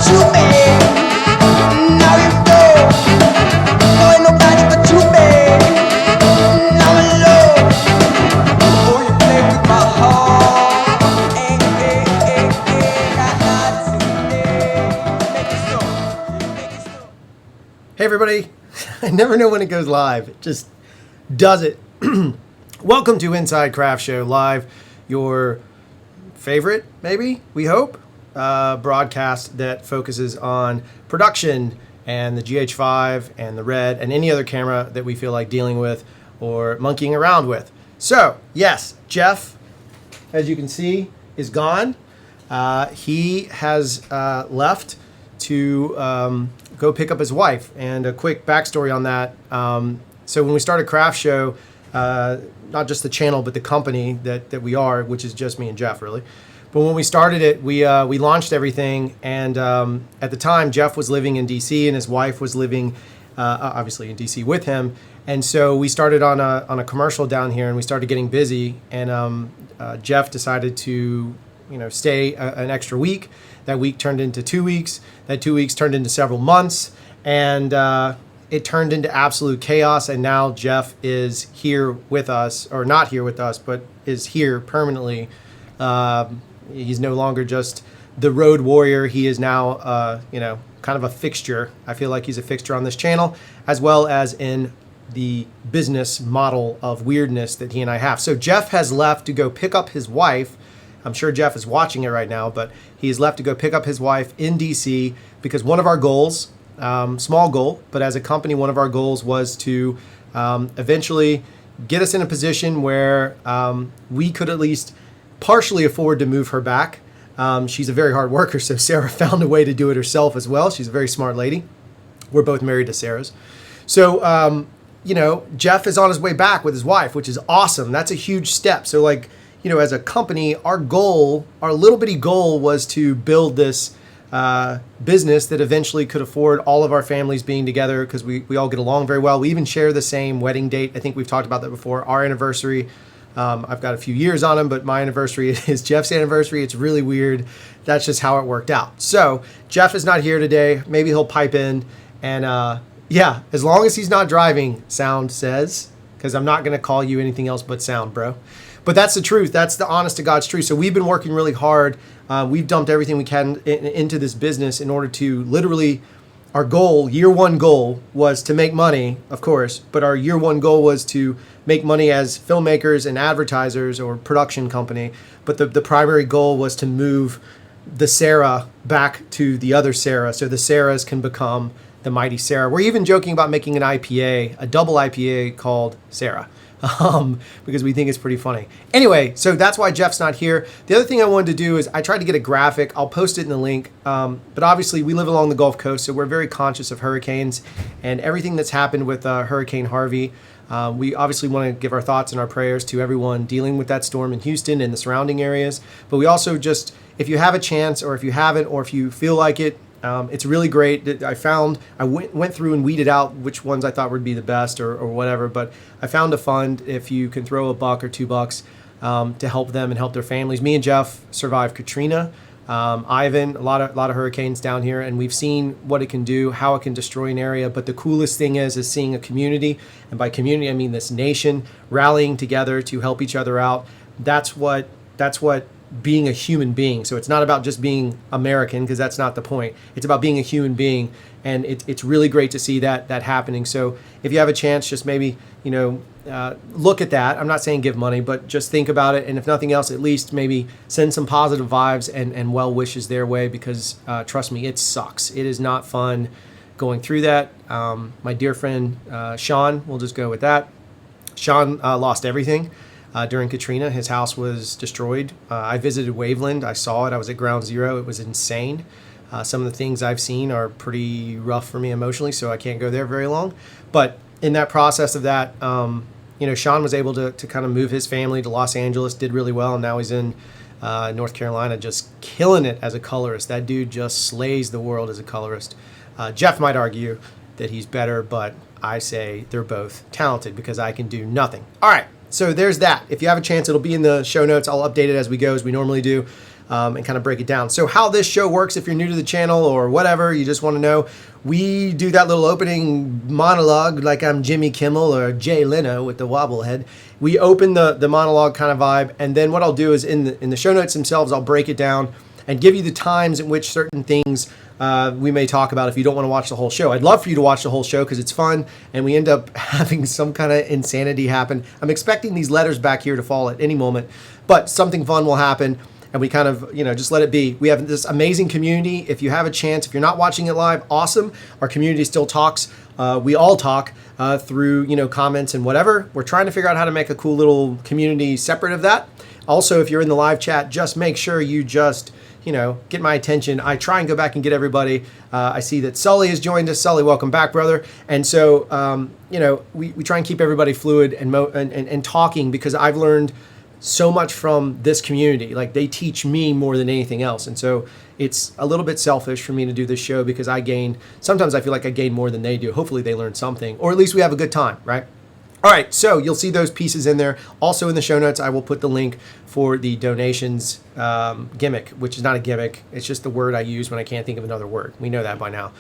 you, babe. Now you know. No ain't nobody but you, babe. Now I'm alone. Oh, you play with my heart. Hey, hey, hey, hey. Not today. Make it slow. Make it slow. Hey everybody, I never know when it goes live. It just does it. Welcome to Inside Craft Show Live, your favorite, maybe, we hope, broadcast that focuses on production and the GH5 and the RED and any other camera that we feel like dealing with or monkeying around with. So, yes, Jeff, as you can see, is gone. He has left to go pick up his wife. And a quick backstory on that. So when we started Craft Show, not just the channel, but the company that we are, which is just me and Jeff, really. But when we started it, we launched everything. And at the time, Jeff was living in D.C. and his wife was living, obviously, in D.C. with him. And so we started on a commercial down here, and we started getting busy. And Jeff decided to, stay an extra week. That week turned into 2 weeks. That 2 weeks turned into several months. And it turned into absolute chaos. And now Jeff is here with us, or not here with us, but is here permanently. He's no longer just the road warrior. He is now, kind of a fixture. I feel like he's a fixture on this channel, as well as in the business model of weirdness that he and I have. So Jeff has left to go pick up his wife. I'm sure Jeff is watching it right now, but he's left to go pick up his wife in DC because one of our goals, small goal, but as a company, one of our goals was to eventually get us in a position where we could at least partially afford to move her back. She's a very hard worker, so Sarah found a way to do it herself as well. She's a very smart lady. We're both married to Sarahs. So, Jeff is on his way back with his wife, which is awesome. That's a huge step. So as a company, our little bitty goal was to build this business that eventually could afford all of our families being together because we all get along very well. We even share the same wedding date. I think we've talked about that before. Our anniversary, I've got a few years on him, but my anniversary is Jeff's anniversary. It's really weird. That's just how it worked out. So Jeff is not here today. Maybe he'll pipe in. And as long as he's not driving, sound says, because I'm not going to call you anything else but sound, bro. But that's the truth. That's the honest to God's truth. So we've been working really hard. We've dumped everything we can into this business in order to literally, our goal, year one goal, was to make money, of course. But our year one goal was to make money as filmmakers and advertisers or production company. But the primary goal was to move the Sarah back to the other Sarah, so the Sarahs can become the mighty Sarah. We're even joking about making an IPA, a double IPA called Sarah. Because we think it's pretty funny. Anyway, so that's why Jeff's not here. The other thing I wanted to do is I tried to get a graphic. I'll post it in the link. But obviously we live along the Gulf Coast, so we're very conscious of hurricanes and everything that's happened with Hurricane Harvey. We obviously want to give our thoughts and our prayers to everyone dealing with that storm in Houston and the surrounding areas. But we also just, if you have a chance, or if you haven't, or if you feel like it, it's really great. I went through and weeded out which ones I thought would be the best or whatever, but I found a fund if you can throw $1 or $2 to help them and help their families. Me and Jeff survived Katrina, Ivan, a lot of hurricanes down here, and we've seen what it can do, how it can destroy an area. But the coolest thing is seeing a community, and by community I mean this nation, rallying together to help each other out. That's what being a human being. So it's not about just being American, because that's not the point. It's about being a human being, and it's really great to see that happening. So if you have a chance, just maybe look at that. I'm not saying give money, but just think about it, and if nothing else, at least maybe send some positive vibes and well wishes their way, because trust me, it sucks. It is not fun going through that. My dear friend Sean, we'll just go with that. Sean lost everything. During Katrina, his house was destroyed. I visited Waveland. I saw it. I was at ground zero. It was insane. Some of the things I've seen are pretty rough for me emotionally, so I can't go there very long. But in that process of that, Sean was able to kind of move his family to Los Angeles, did really well, and now he's in North Carolina just killing it as a colorist. That dude just slays the world as a colorist. Jeff might argue that he's better, but I say they're both talented because I can do nothing. All right. So there's that. If you have a chance, it'll be in the show notes. I'll update it as we go, as we normally do, and kind of break it down. So how this show works, if you're new to the channel or whatever, you just want to know, we do that little opening monologue like I'm Jimmy Kimmel or Jay Leno with the wobble head. We open the monologue kind of vibe, and then what I'll do is in the show notes themselves, I'll break it down and give you the times in which certain things we may talk about if you don't want to watch the whole show. I'd love for you to watch the whole show because it's fun, and we end up having some kind of insanity happen. I'm expecting these letters back here to fall at any moment, but something fun will happen. And we kind of, just let it be. We have this amazing community. If you have a chance, if you're not watching it live, awesome. Our community still talks. We all talk through, comments and whatever. We're trying to figure out how to make a cool little community separate of that. Also, if you're in the live chat, just make sure you just, get my attention. I try and go back and get everybody. I see that Sully has joined us. Sully, welcome back, brother. And so, we try and keep everybody fluid and talking, because I've learned so much from this community. Like, they teach me more than anything else. And so it's a little bit selfish for me to do this show, because sometimes I feel like I gain more than they do. Hopefully they learn something, or at least we have a good time, right? All right, so you'll see those pieces in there. Also in the show notes, I will put the link for the donations gimmick, which is not a gimmick. It's just the word I use when I can't think of another word. We know that by now.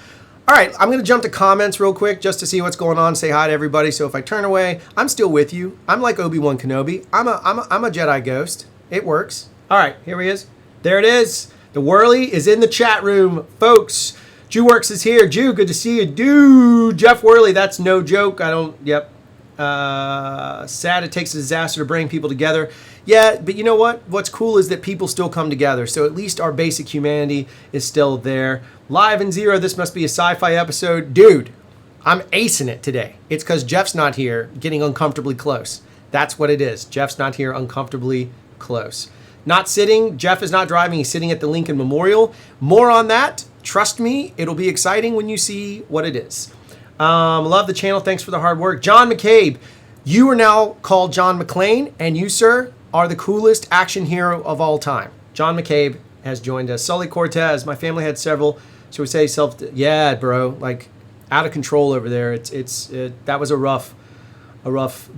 All right, I'm going to jump to comments real quick just to see what's going on. Say hi to everybody. So if I turn away, I'm still with you. I'm like Obi-Wan Kenobi. I'm a Jedi ghost. It works. All right, here he is. There it is. The Whirly is in the chat room, folks. Jewworks is here. Jew, good to see you. Dude, Jeff Whirly, that's no joke. Yep. Sad it takes a disaster to bring people together. Yeah, but you know what? What's cool is that people still come together. So at least our basic humanity is still there. Live in Zero, this must be a sci-fi episode. Dude, I'm acing it today. It's because Jeff's not here, getting uncomfortably close. That's what it is. Jeff's not here, uncomfortably close. Not sitting. Jeff is not driving. He's sitting at the Lincoln Memorial. More on that. Trust me, it'll be exciting when you see what it is. Love the channel. Thanks for the hard work. John McCabe, you are now called John McClane, and you, sir, are the coolest action hero of all time. John McCabe has joined us. Sully Cortez, my family had several, shall we say, yeah, bro, like out of control over there. That was a rough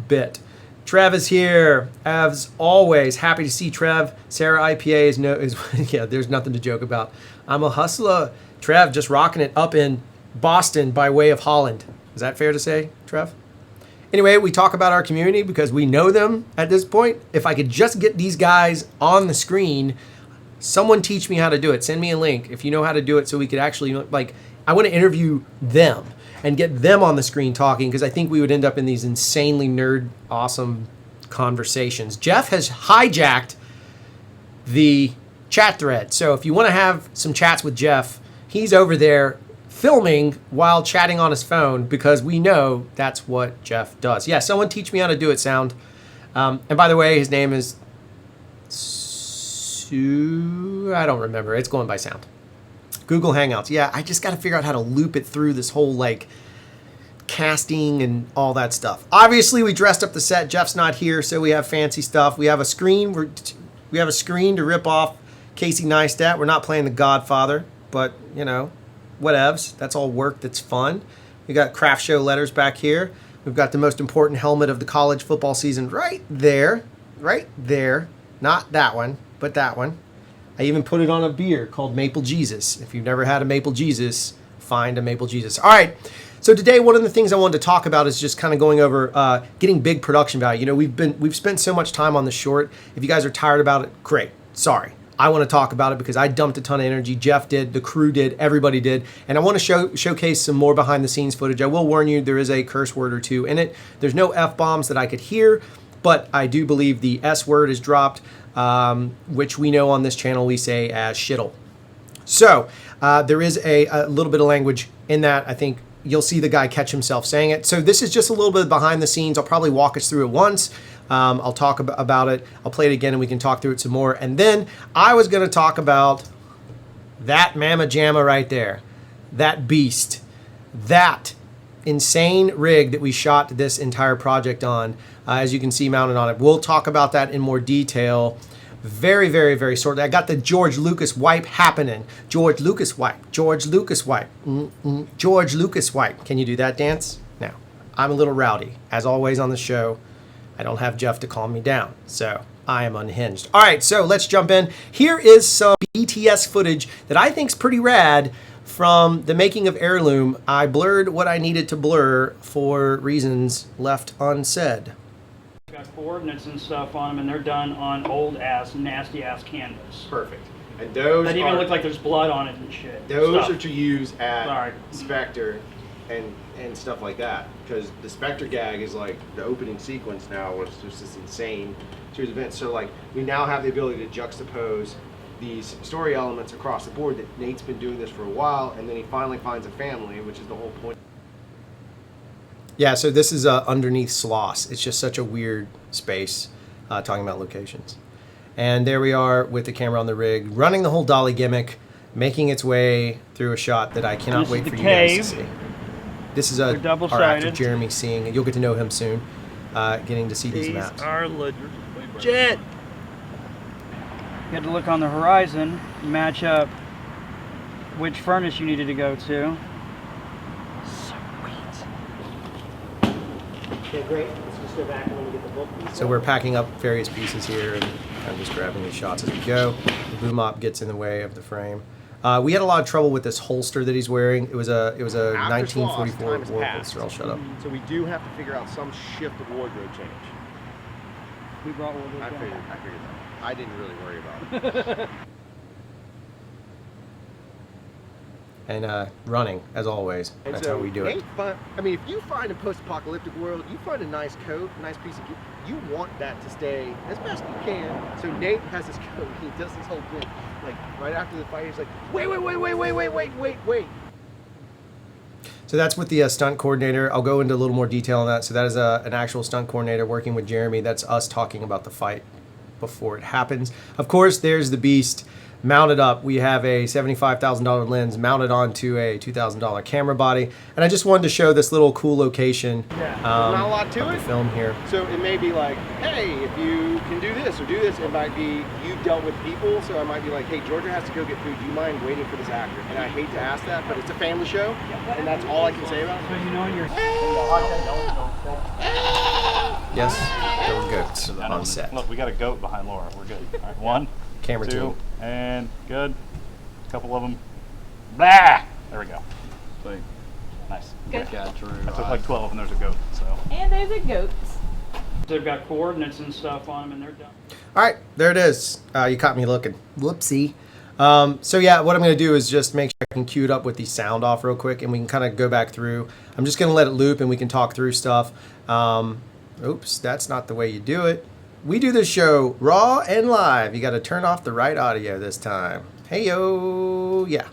bit. Trev is here, as always. Happy to see Trev. Sarah IPA is yeah, there's nothing to joke about. I'm a hustler. Trev just rocking it up in Boston by way of Holland. Is that fair to say, Trev? Anyway, we talk about our community because we know them at this point. If I could just get these guys on the screen, someone teach me how to do it. Send me a link if you know how to do it, so we could actually, I want to interview them and get them on the screen talking, because I think we would end up in these insanely nerd awesome conversations. Jeff has hijacked the chat thread. So if you want to have some chats with Jeff, he's over there filming while chatting on his phone, because we know that's what Jeff does. Yeah, someone teach me how to do it, Sound. And by the way, his name is Sue. I don't remember. It's going by Sound. Google Hangouts. Yeah, I just got to figure out how to loop it through this whole casting and all that stuff. Obviously, we dressed up the set. Jeff's not here, so we have fancy stuff. We have a screen. We have a screen to rip off Casey Neistat. We're not playing The Godfather, but whatevs. That's all work. That's fun. We got craft show letters back here. We've got the most important helmet of the college football season right there. Right there. Not that one, but that one. I even put it on a beer called Maple Jesus. If you've never had a Maple Jesus, find a Maple Jesus. All right. So today, one of the things I wanted to talk about is just kind of going over getting big production value. We've spent so much time on the short. If you guys are tired about it, great. Sorry. I want to talk about it because I dumped a ton of energy. Jeff did, the crew did, everybody did. And I want to showcase some more behind the scenes footage. I will warn you, there is a curse word or two in it. There's no F-bombs that I could hear, but I do believe the S word is dropped, which we know on this channel we say as shittle. So there is a little bit of language in that. I think you'll see the guy catch himself saying it. So this is just a little bit behind the scenes. I'll probably walk us through it once. I'll talk about it. I'll play it again and we can talk through it some more. And then I was going to talk about that mamma jamma right there, that beast, that insane rig that we shot this entire project on, as you can see mounted on it. We'll talk about that in more detail very, very, very shortly. I got the George Lucas wipe happening. George Lucas wipe. George Lucas wipe. George Lucas wipe. Can you do that dance? No. I'm a little rowdy. As always on the show, I don't have Jeff to calm me down, so I am unhinged. All right, so let's jump in. Here is some BTS footage that I think is pretty rad from the making of Heirloom. I blurred what I needed to blur for reasons left unsaid. Got coordinates and stuff on them, and they're done on old ass, nasty ass canvas. Perfect. And those That even look like there's blood on it and shit. those Stuff. are to use at Sorry. Spectre and stuff like that, because the Spectre gag is like the opening sequence now, which is just this insane series of events. So like we now have the ability to juxtapose these story elements across the board. That Nate's been doing this for a while, and then he finally finds a family, which is the whole point. Yeah, so this is underneath Sloss. It's just such a weird space, talking about locations. And there we are with the camera on the rig, running the whole dolly gimmick, making its way through a shot that I cannot This wait is for the you guys cave. to see. This is our double-sided. actor Jeremy seeing, and you'll get to know him soon, getting to see these maps. are legit. You had to look on the horizon, match up which furnace you needed to go to. Okay, great. Let's just go back and when we get the book. So we're packing up various pieces here, and I'm just grabbing these shots as we go. The boom op gets in the way of the frame. We had a lot of trouble with this holster that he's wearing. It was a After 1944 Sloss, time has war passed. holster. I'll shut up. So we do have to figure out some shift of wardrobe change. We brought one I figured that. I didn't really worry about it. And running, as always. And That's so how we do it. Nate I mean, if you find a post-apocalyptic world, you find a nice coat, a nice piece of gear, you want that to stay as best you can. So Nate has his coat. He does this whole thing. Like, right after the fight, he's like, wait. So that's with the stunt coordinator. I'll go into a little more detail on that. So that is an actual stunt coordinator working with Jeremy. That's us talking about the fight before it happens. Of course, there's the beast mounted up. We have a $75,000 lens mounted onto a $2,000 camera body. And I just wanted to show this little cool location Not a lot to of it. the film here. So it may be like, hey, if you can do this or do this, it might be you dealt with people. So I might be like, hey, Georgia has to go get food. Do you mind waiting for this actor? And I hate to ask that, but it's a family show, and that's all I can say about it. So you know you're. Yes, there were goats on set. Look, we got a goat behind Laura. We're good. All right, one, Camera two, team. and good. A couple of them. Blah! There we go. Sweet. Nice. Good. I took like 12 and there's a goat, so. And there's a goat. They've got coordinates and stuff on them, and they're done. All right, there it is. You caught me looking. Whoopsie. So yeah, what I'm going to do is just make sure I can cue it up with the sound off real quick, and we can kind of go back through. I'm just going to let it loop, and we can talk through stuff. Oops, that's not the way you do it. We do this show raw and live. You got to turn off the right audio this time. Hey yo, yeah.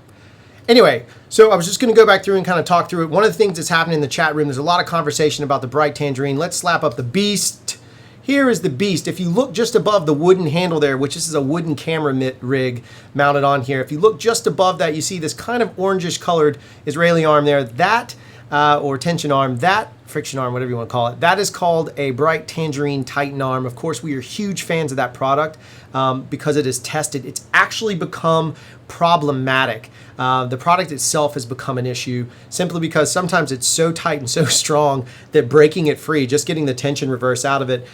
Anyway, so I was just going to go back through and kind of talk through it. One of the things that's happening in the chat room, there's a lot of conversation about the bright Tangerine. Let's slap up the beast. Here is the beast. If you look just above the wooden handle there, which this is a wooden camera rig mounted on here. If you look just above that, you see this kind of orangish colored Israeli arm there. That, or tension arm, that friction arm, whatever you want to call it, that is called a bright Tangerine Titan arm. Of course, we are huge fans of that product because it is tested. It's actually become problematic. The product itself has become an issue simply because sometimes it's so tight and so strong that breaking it free, just getting the tension reverse out of it,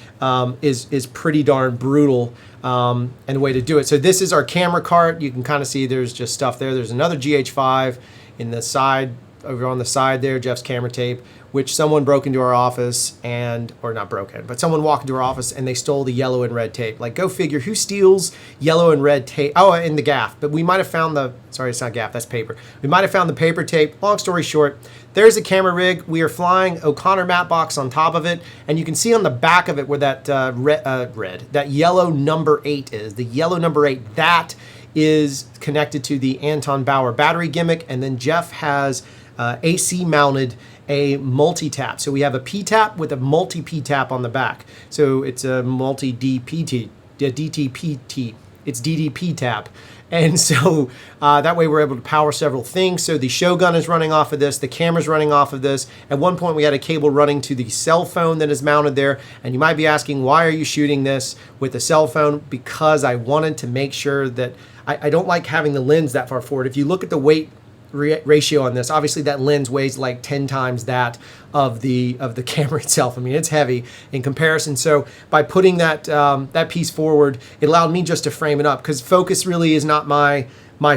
is pretty darn brutal. And the way to do it. So this is our camera cart. You can kind of see there's just stuff there. There's another GH5 in the side, over on the side there, Jeff's camera tape, which someone broke into our office or not broken, but someone walked into our office and they stole the yellow and red tape. Like, go figure, who steals yellow and red tape? Oh, in the gaff, but we might have found sorry, it's not gaff, that's paper. We might have found the paper tape. Long story short, there's a camera rig. We are flying O'Connor matte box on top of it, and you can see on the back of it where that that yellow number 8 is. The yellow number 8, that is connected to the Anton Bauer battery gimmick, and then Jeff has AC mounted a multi-tap. So we have a P-tap with a multi-P-tap on the back. So it's a multi-DPT, DTPT. It's DDP tap. And so that way we're able to power several things. So the show gun is running off of this. The camera's running off of this. At one point we had a cable running to the cell phone that is mounted there. And you might be asking, why are you shooting this with a cell phone? Because I wanted to make sure that I don't like having the lens that far forward. If you look at the weight ratio on this. Obviously, that lens weighs like 10 times that of the camera itself. I mean, it's heavy in comparison. So by putting that that piece forward, it allowed me just to frame it up, because focus really is not my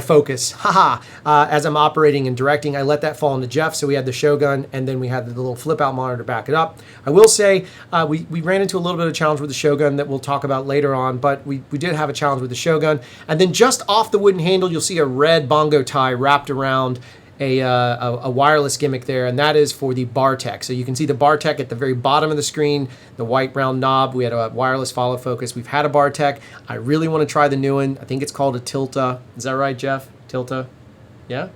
focus. Haha. As I'm operating and directing, I let that fall into Jeff. So we had the Shogun, and then we had the little flip out monitor to back it up. I will say we ran into a little bit of challenge with the Shogun that we'll talk about later on, but we did have a challenge with the Shogun. And then just off the wooden handle, you'll see a red bongo tie wrapped around a wireless gimmick there, and that is for the Bartek. So you can see the Bartek at the very bottom of the screen, the white round knob. We had a wireless follow focus. We've had a Bartek. I really want to try the new one. I think it's called a Tilta. Is that right, Jeff? Tilta? Yeah?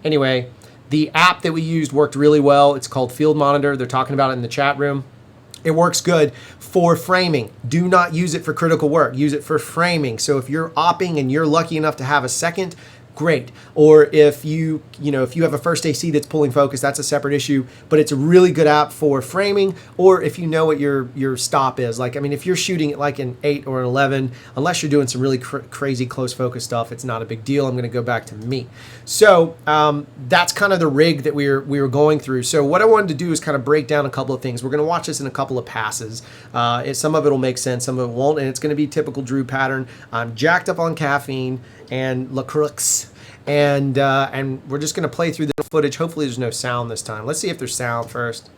Anyway, the app that we used worked really well. It's called Field Monitor. They're talking about it in the chat room. It works good for framing. Do not use it for critical work. Use it for framing. So if you're opping and you're lucky enough to have a second, great. Or if you have a first AC that's pulling focus, that's a separate issue, but it's a really good app for framing. Or if you know what your stop is. Like, I mean, if you're shooting at like an 8 or an 11, unless you're doing some really crazy close focus stuff, it's not a big deal. I'm going to go back to me. So that's kind of the rig that we were going through. So what I wanted to do is kind of break down a couple of things. We're going to watch this in a couple of passes. Some of it will make sense, some of it won't, and it's going to be typical Drew pattern. I'm jacked up on caffeine and La Crux. And we're just going to play through the footage. Hopefully there's no sound this time. Let's see if there's sound first.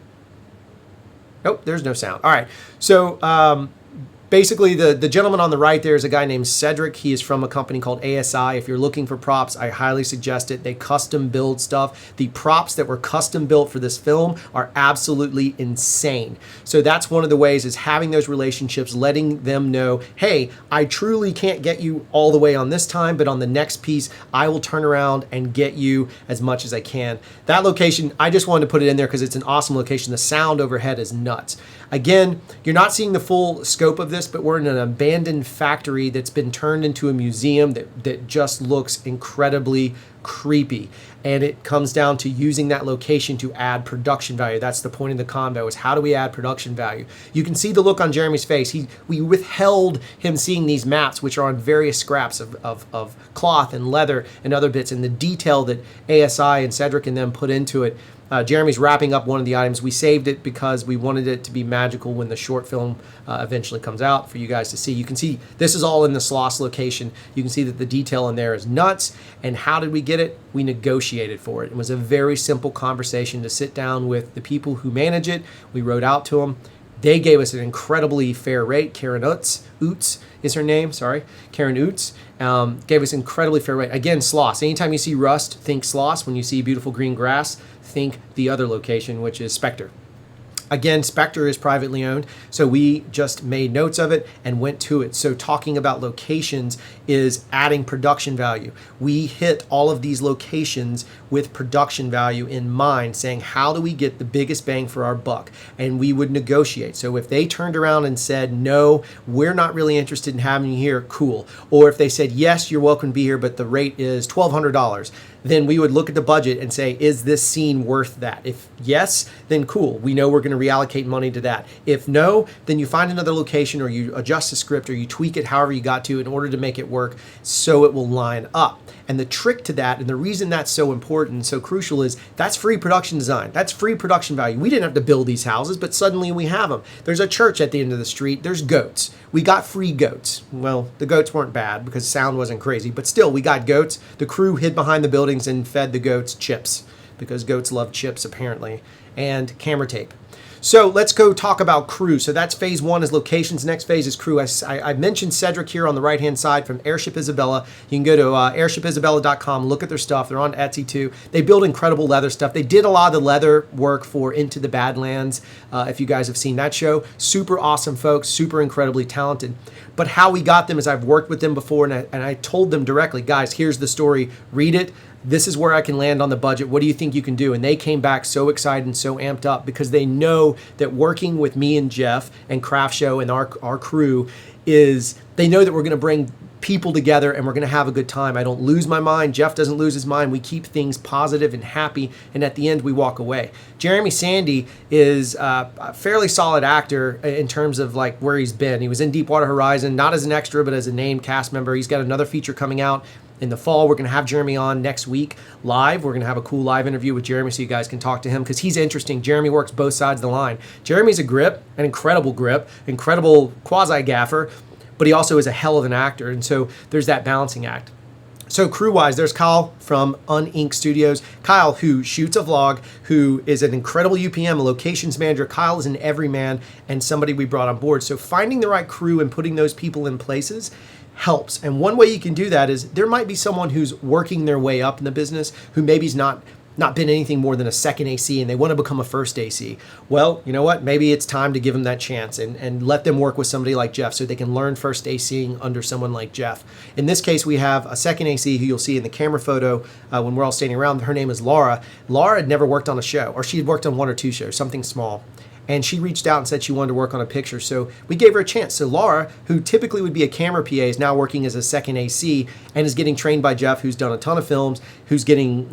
Nope, there's no sound. All right. So basically, the gentleman on the right there is a guy named Cedric. He is from a company called ASI. If you're looking for props, I highly suggest it. They custom build stuff. The props that were custom built for this film are absolutely insane. So that's one of the ways, is having those relationships, letting them know, hey, I truly can't get you all the way on this time, but on the next piece, I will turn around and get you as much as I can. That location, I just wanted to put it in there because it's an awesome location. The sound overhead is nuts. Again, you're not seeing the full scope of this, but we're in an abandoned factory that's been turned into a museum that just looks incredibly creepy. And it comes down to using that location to add production value. That's the point of the convo, is how do we add production value? You can see the look on Jeremy's face. We withheld him seeing these maps, which are on various scraps of cloth and leather and other bits, and the detail that ASI and Cedric and them put into it. Jeremy's wrapping up one of the items. We saved it because we wanted it to be magical when the short film eventually comes out for you guys to see. You can see this is all in the Sloss location. You can see that the detail in there is nuts. And how did we get it? We negotiated for it. It was a very simple conversation to sit down with the people who manage it. We wrote out to them. They gave us an incredibly fair rate. Karen Oots is her name. Sorry, Karen Oots gave us incredibly fair rate. Again, Sloss. Anytime you see rust, think Sloss. When you see beautiful green grass, think the other location, which is Spectre. Again, Spectre is privately owned, so we just made notes of it and went to it. So talking about locations is adding production value. We hit all of these locations with production value in mind, saying how do we get the biggest bang for our buck? And we would negotiate. So if they turned around and said, no, we're not really interested in having you here, cool. Or if they said, yes, you're welcome to be here, but the rate is $1,200, then we would look at the budget and say, is this scene worth that? If yes, then cool. We know we're going to reallocate money to that. If no, then you find another location, or you adjust the script, or you tweak it however you got to in order to make it work so it will line up. And the trick to that, and the reason that's so important and so crucial, is that's free production design. That's free production value. We didn't have to build these houses, but suddenly we have them. There's a church at the end of the street. There's goats. We got free goats. Well, the goats weren't bad because sound wasn't crazy, but still, we got goats. The crew hid behind the buildings and fed the goats chips, because goats love chips apparently, and camera tape. So let's go talk about crew. So that's phase one, is locations. Next phase is crew. I mentioned Cedric here on the right-hand side from Airship Isabella. You can go to airshipisabella.com, look at their stuff. They're on Etsy too. They build incredible leather stuff. They did a lot of the leather work for Into the Badlands, if you guys have seen that show. Super awesome folks, super incredibly talented. But how we got them is I've worked with them before, and I told them directly, guys, here's the story. Read it. This is where I can land on the budget. What do you think you can do? And they came back so excited and so amped up, because they know that working with me and Jeff and CRFTSHO and our crew is, they know that we're going to bring people together and we're going to have a good time. I don't lose my mind. Jeff doesn't lose his mind. We keep things positive and happy, and at the end we walk away. Jeremy Sandy is a fairly solid actor in terms of like where he's been. He was in Deepwater Horizon, not as an extra, but as a named cast member. He's got another feature coming out in the fall. We're going to have Jeremy on next week live. We're going to have a cool live interview with Jeremy so you guys can talk to him because he's interesting. Jeremy works both sides of the line. Jeremy's a grip, an incredible quasi-gaffer, but he also is a hell of an actor, and so there's that balancing act. So crew-wise, there's Kyle from Unink Studios. Kyle, who shoots a vlog, who is an incredible UPM, a locations manager. Kyle is an everyman and somebody we brought on board. So finding the right crew and putting those people in places helps. And one way you can do that is there might be someone who's working their way up in the business who maybe's not been anything more than a second AC and they want to become a first AC. Well, you know what? Maybe it's time to give them that chance and let them work with somebody like Jeff so they can learn first ACing under someone like Jeff. In this case, we have a second AC who you'll see in the camera photo when we're all standing around. Her name is Laura. Laura had never worked on a show, or she had worked on 1 or 2 shows, something small. And she reached out and said she wanted to work on a picture. So we gave her a chance. So Laura, who typically would be a camera PA, is now working as a second AC and is getting trained by Jeff, who's done a ton of films, who's getting,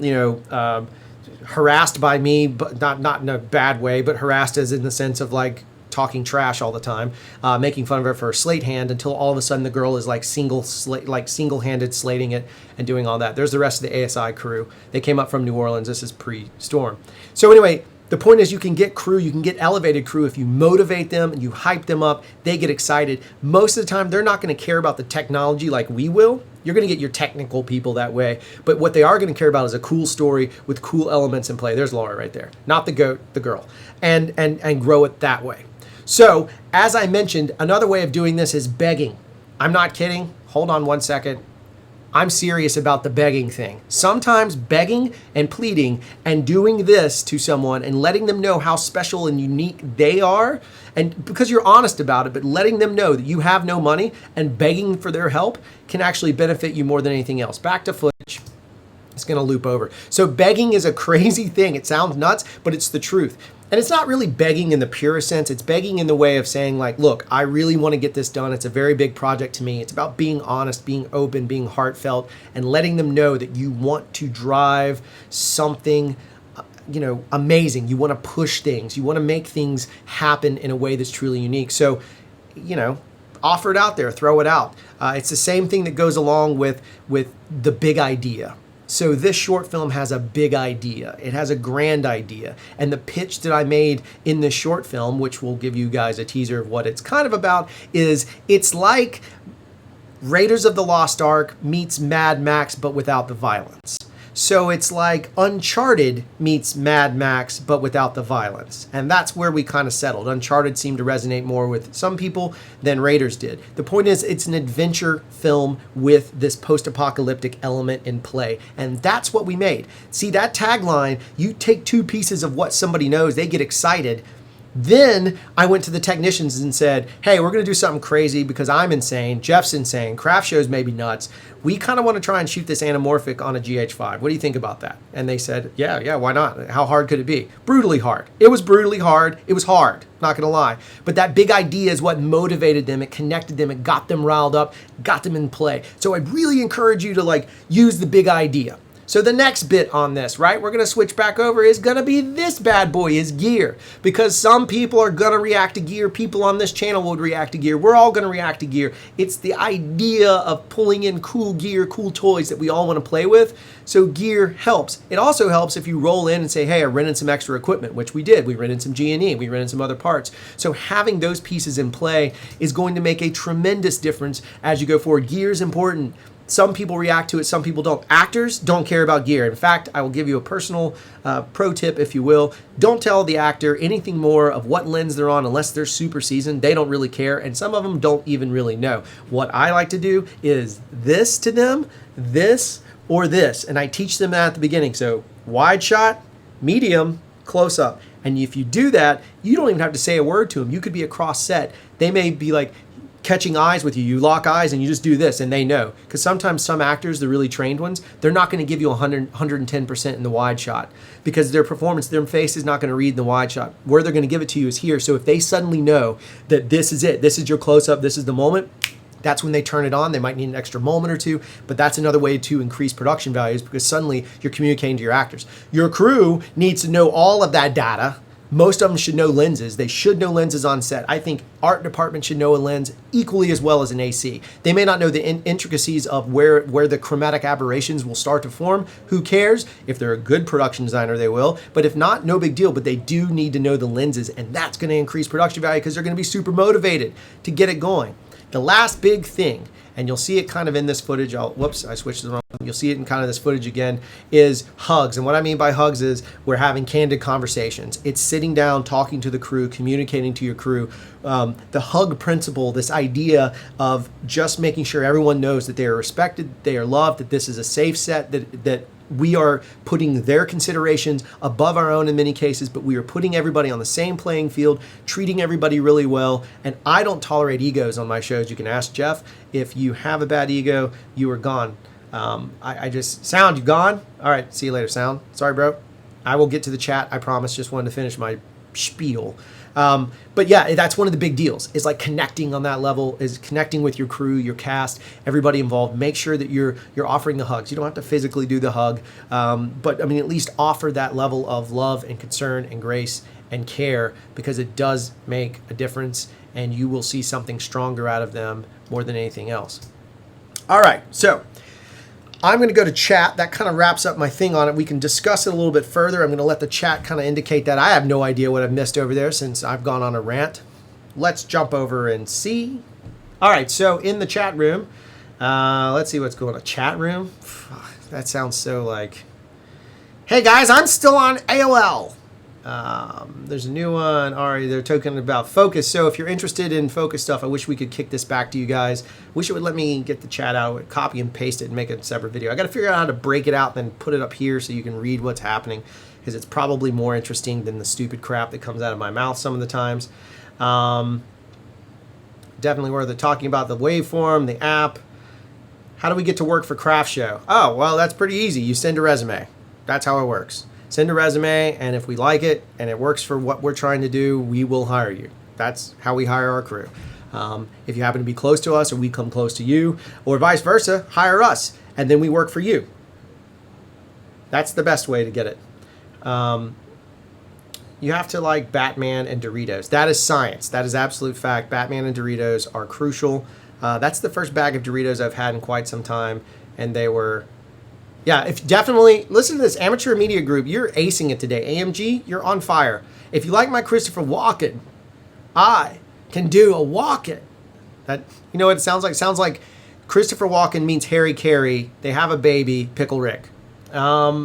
harassed by me, but not in a bad way, but harassed as in the sense of like talking trash all the time, making fun of her for her slate hand until all of a sudden the girl is like single-handed slating it and doing all that. There's the rest of the ASI crew. They came up from New Orleans. This is pre-storm. So anyway, the point is you can get crew, you can get elevated crew if you motivate them and you hype them up, they get excited. Most of the time, they're not going to care about the technology like we will. You're going to get your technical people that way. But what they are going to care about is a cool story with cool elements in play. There's Laura right there. Not the goat, the girl. And grow it that way. So, as I mentioned, another way of doing this is begging. I'm not kidding. Hold on one second. I'm serious about the begging thing. Sometimes begging and pleading and doing this to someone and letting them know how special and unique they are, and because you're honest about it, but letting them know that you have no money and begging for their help can actually benefit you more than anything else. Back to footage. It's going to loop over. So begging is a crazy thing. It sounds nuts, but it's the truth. And it's not really begging in the purest sense. It's begging in the way of saying like, look, I really want to get this done. It's a very big project to me. It's about being honest, being open, being heartfelt, and letting them know that you want to drive something, amazing. You want to push things. You want to make things happen in a way that's truly unique. So, offer it out there, throw it out. It's the same thing that goes along with the big idea. So this short film has a big idea. It has a grand idea. And the pitch that I made in this short film, which will give you guys a teaser of what it's kind of about, is it's like Raiders of the Lost Ark meets Mad Max, but without the violence. So it's like Uncharted meets Mad Max, but without the violence. And that's where we kind of settled. Uncharted seemed to resonate more with some people than Raiders did. The point is, it's an adventure film with this post-apocalyptic element in play. And that's what we made. See, that tagline, you take 2 pieces of what somebody knows, they get excited. Then I went to the technicians and said, hey, we're going to do something crazy because I'm insane, Jeff's insane, CRFTSHO's maybe nuts. We kind of want to try and shoot this anamorphic on a GH5. What do you think about that? And they said, yeah, why not? How hard could it be? Brutally hard. It was brutally hard. It was hard, not going to lie. But that big idea is what motivated them. It connected them. It got them riled up, got them in play. So I'd really encourage you to use the big idea. So the next bit on this, right, we're going to switch back over, is going to be this bad boy, is gear. Because some people are going to react to gear. People on this channel would react to gear. We're all going to react to gear. It's the idea of pulling in cool gear, cool toys that we all want to play with. So gear helps. It also helps if you roll in and say, hey, I rented some extra equipment, which we did. We rented some G&E. We rented some other parts. So having those pieces in play is going to make a tremendous difference as you go forward. Gear is important. Some people react to it, some people don't. Actors don't care about gear. In fact, I will give you a personal pro tip, if you will. Don't tell the actor anything more of what lens they're on unless they're super seasoned. They don't really care, and some of them don't even really know. What I like to do is this to them, this, or this, and I teach them that at the beginning. So wide shot, medium, close up. And if you do that, you don't even have to say a word to them. You could be across set. They may be like, catching eyes with you. You lock eyes and you just do this and they know. Because sometimes some actors, the really trained ones, they're not going to give you 110% in the wide shot because their performance, their face is not going to read in the wide shot. Where they're going to give it to you is here. So if they suddenly know that this is it, this is your close-up, this is the moment, That's when they turn it on. They might need an extra moment or two, but that's another way to increase production values because suddenly you're communicating to your actors. Your crew needs to know all of that data. Most of them should know lenses. They should know lenses on set. I think art department should know a lens equally as well as an AC. They may not know the intricacies of where the chromatic aberrations will start to form. Who cares? If they're a good production designer, they will. But if not, no big deal. But they do need to know the lenses, and that's going to increase production value because they're going to be super motivated to get it going. The last big thing, and you'll see it kind of in this footage, whoops, I switched to the wrong one. You'll see it in kind of this footage again, is hugs. And what I mean by hugs is we're having candid conversations. It's sitting down, talking to the crew, communicating to your crew. The hug principle, this idea of just making sure everyone knows that they are respected, they are loved, that this is a safe set, that we are putting their considerations above our own in many cases, but we are putting everybody on the same playing field, treating everybody really well. And I don't tolerate egos on my shows. You can ask Jeff. If you have a bad ego, you are gone. Sound, you gone? All right, see you later, Sound. Sorry, bro. I will get to the chat. I promise. Just wanted to finish my spiel. But yeah, that's one of the big deals, is like connecting on that level, is connecting with your crew, your cast, everybody involved. Make sure that you're offering the hugs. You don't have to physically do the hug, but I mean, at least offer that level of love and concern and grace and care, because it does make a difference and you will see something stronger out of them more than anything else. All right, so I'm going to go to chat. That kind of wraps up my thing on it. We can discuss it a little bit further. I'm going to let the chat kind of indicate that. I have no idea what I've missed over there since I've gone on a rant. Let's jump over and see. All right, so in the chat room, let's see what's going on. Chat room? That sounds so like, hey guys, I'm still on AOL. There's a new one. Alright, they're talking about focus. So if you're interested in focus stuff, I wish we could kick this back to you guys. Wish it would let me get the chat out, copy and paste it, and make a separate video. I got to figure out how to break it out and then put it up here so you can read what's happening, because it's probably more interesting than the stupid crap that comes out of my mouth some of the times. Definitely worth it. Talking about the waveform, the app. How do we get to work for CRFTSHO? Oh, well, that's pretty easy. You send a resume. That's how it works. Send a resume, and if we like it and it works for what we're trying to do, we will hire you. That's how we hire our crew. If you happen to be close to us or we come close to you, or vice versa, hire us, and then we work for you. That's the best way to get it. You have to like Batman and Doritos. That is science. That is absolute fact. Batman and Doritos are crucial. That's the first bag of Doritos I've had in quite some time, and they were... Yeah, if definitely listen to this Amateur Media Group. You're acing it today. AMG, you're on fire. If you like my Christopher Walken, I can do a Walken. That, you know what it sounds like? It sounds like Christopher Walken means Harry Carey. They have a baby, Pickle Rick. Yeah,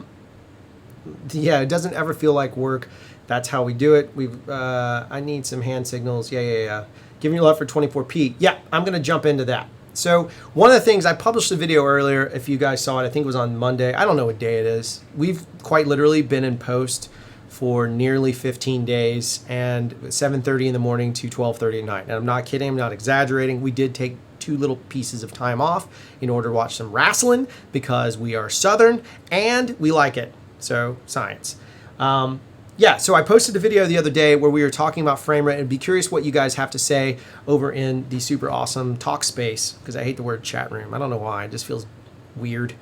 it doesn't ever feel like work. That's how we do it. I need some hand signals. Yeah. Giving you love for 24p. Yeah, I'm gonna jump into that. So one of the things, I published a video earlier, if you guys saw it, I think it was on Monday. I don't know what day it is. We've quite literally been in post for nearly 15 days, and 7:30 in the morning to 12:30 at night. And I'm not kidding, I'm not exaggerating. We did take 2 little pieces of time off in order to watch some wrestling, because we are Southern and we like it. So science. Yeah, so I posted a video the other day where we were talking about frame rate. I'd be curious what you guys have to say over in the super awesome talk space, because I hate the word chat room. I don't know why, it just feels weird.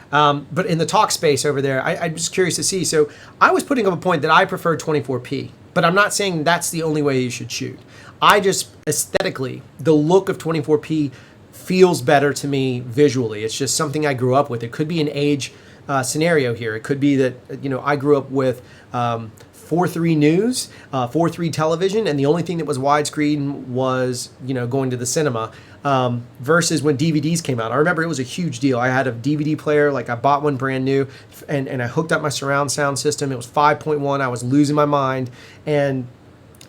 But in the talk space over there, I'm just curious to see. So I was putting up a point that I prefer 24p, but I'm not saying that's the only way you should shoot. I just, aesthetically, the look of 24p feels better to me visually. It's just something I grew up with. It could be an age scenario here. It could be that, I grew up with 4:3 news, 4:3 television, and the only thing that was widescreen was, going to the cinema, versus when DVDs came out. I remember it was a huge deal. I had a DVD player, like I bought one brand new, and I hooked up my surround sound system. It was 5.1. I was losing my mind, and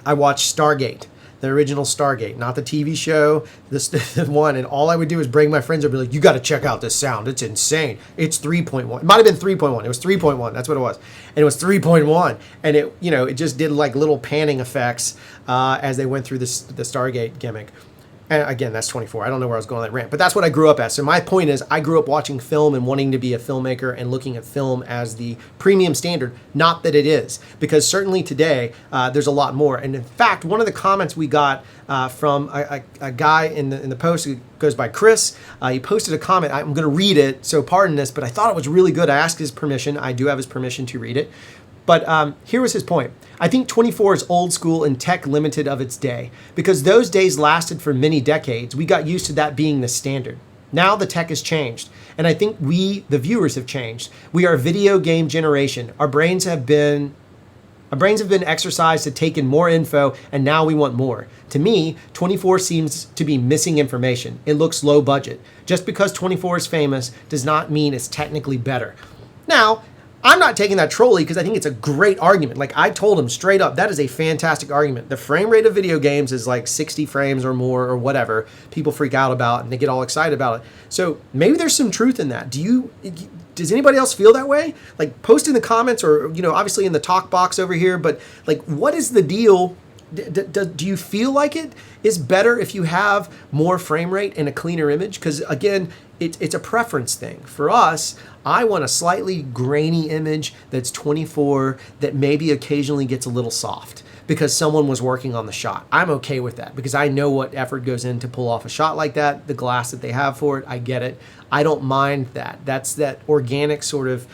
I watched Stargate. The original Stargate, not the TV show, the one. And all I would do is bring my friends and be like, you got to check out this sound. It's insane. It's 3.1. It might have been 3.1. It was 3.1. That's what it was. And it was 3.1. And it just did like little panning effects as they went through the Stargate gimmick. And again, that's 24. I don't know where I was going on that rant, but that's what I grew up as. So my point is, I grew up watching film and wanting to be a filmmaker and looking at film as the premium standard. Not that it is, because certainly today there's a lot more. And in fact, one of the comments we got from a guy in the post who goes by Chris, he posted a comment. I'm going to read it, so pardon this, but I thought it was really good. I asked his permission. I do have his permission to read it. But here was his point. I think 24 is old school and tech limited of its day, because those days lasted for many decades. We got used to that being the standard. Now the tech has changed, and I think we, the viewers, have changed. We are a video game generation. Our brains have been exercised to take in more info, and now we want more. To me, 24 seems to be missing information. It looks low budget. Just because 24 is famous does not mean it's technically better. Now, I'm not taking that trolley because I think it's a great argument. Like, I told him straight up, that is a fantastic argument. The frame rate of video games is like 60 frames or more or whatever. People freak out about and they get all excited about it. So maybe there's some truth in that. Does anybody else feel that way? Like, post in the comments or, obviously in the talk box over here, but like, what is the deal? Do you feel like it is better if you have more frame rate and a cleaner image? Because again, it's a preference thing. For us, I want a slightly grainy image that's 24 that maybe occasionally gets a little soft because someone was working on the shot. I'm okay with that because I know what effort goes in to pull off a shot like that, the glass that they have for it. I get it. I don't mind that. That's that organic sort of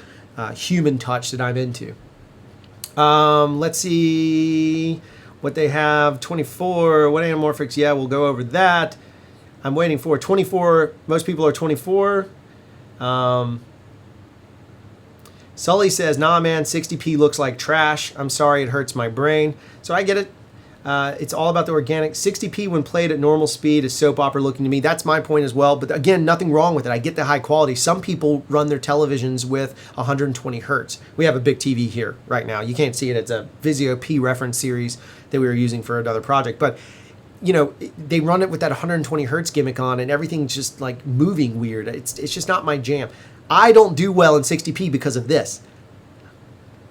human touch that I'm into. Let's see what they have. 24, what anamorphics? Yeah, we'll go over that. I'm waiting for 24. Most people are 24. Sully says, nah, man, 60p looks like trash. I'm sorry, it hurts my brain. So I get it. It's all about the organic. 60p when played at normal speed is soap opera looking to me. That's my point as well. But again, nothing wrong with it. I get the high quality. Some people run their televisions with 120 hertz. We have a big TV here right now. You can't see it. It's a Vizio P reference series that we were using for another project. But they run it with that 120 hertz gimmick on and everything's just like moving weird. It's just not my jam. I don't do well in 60p because of this.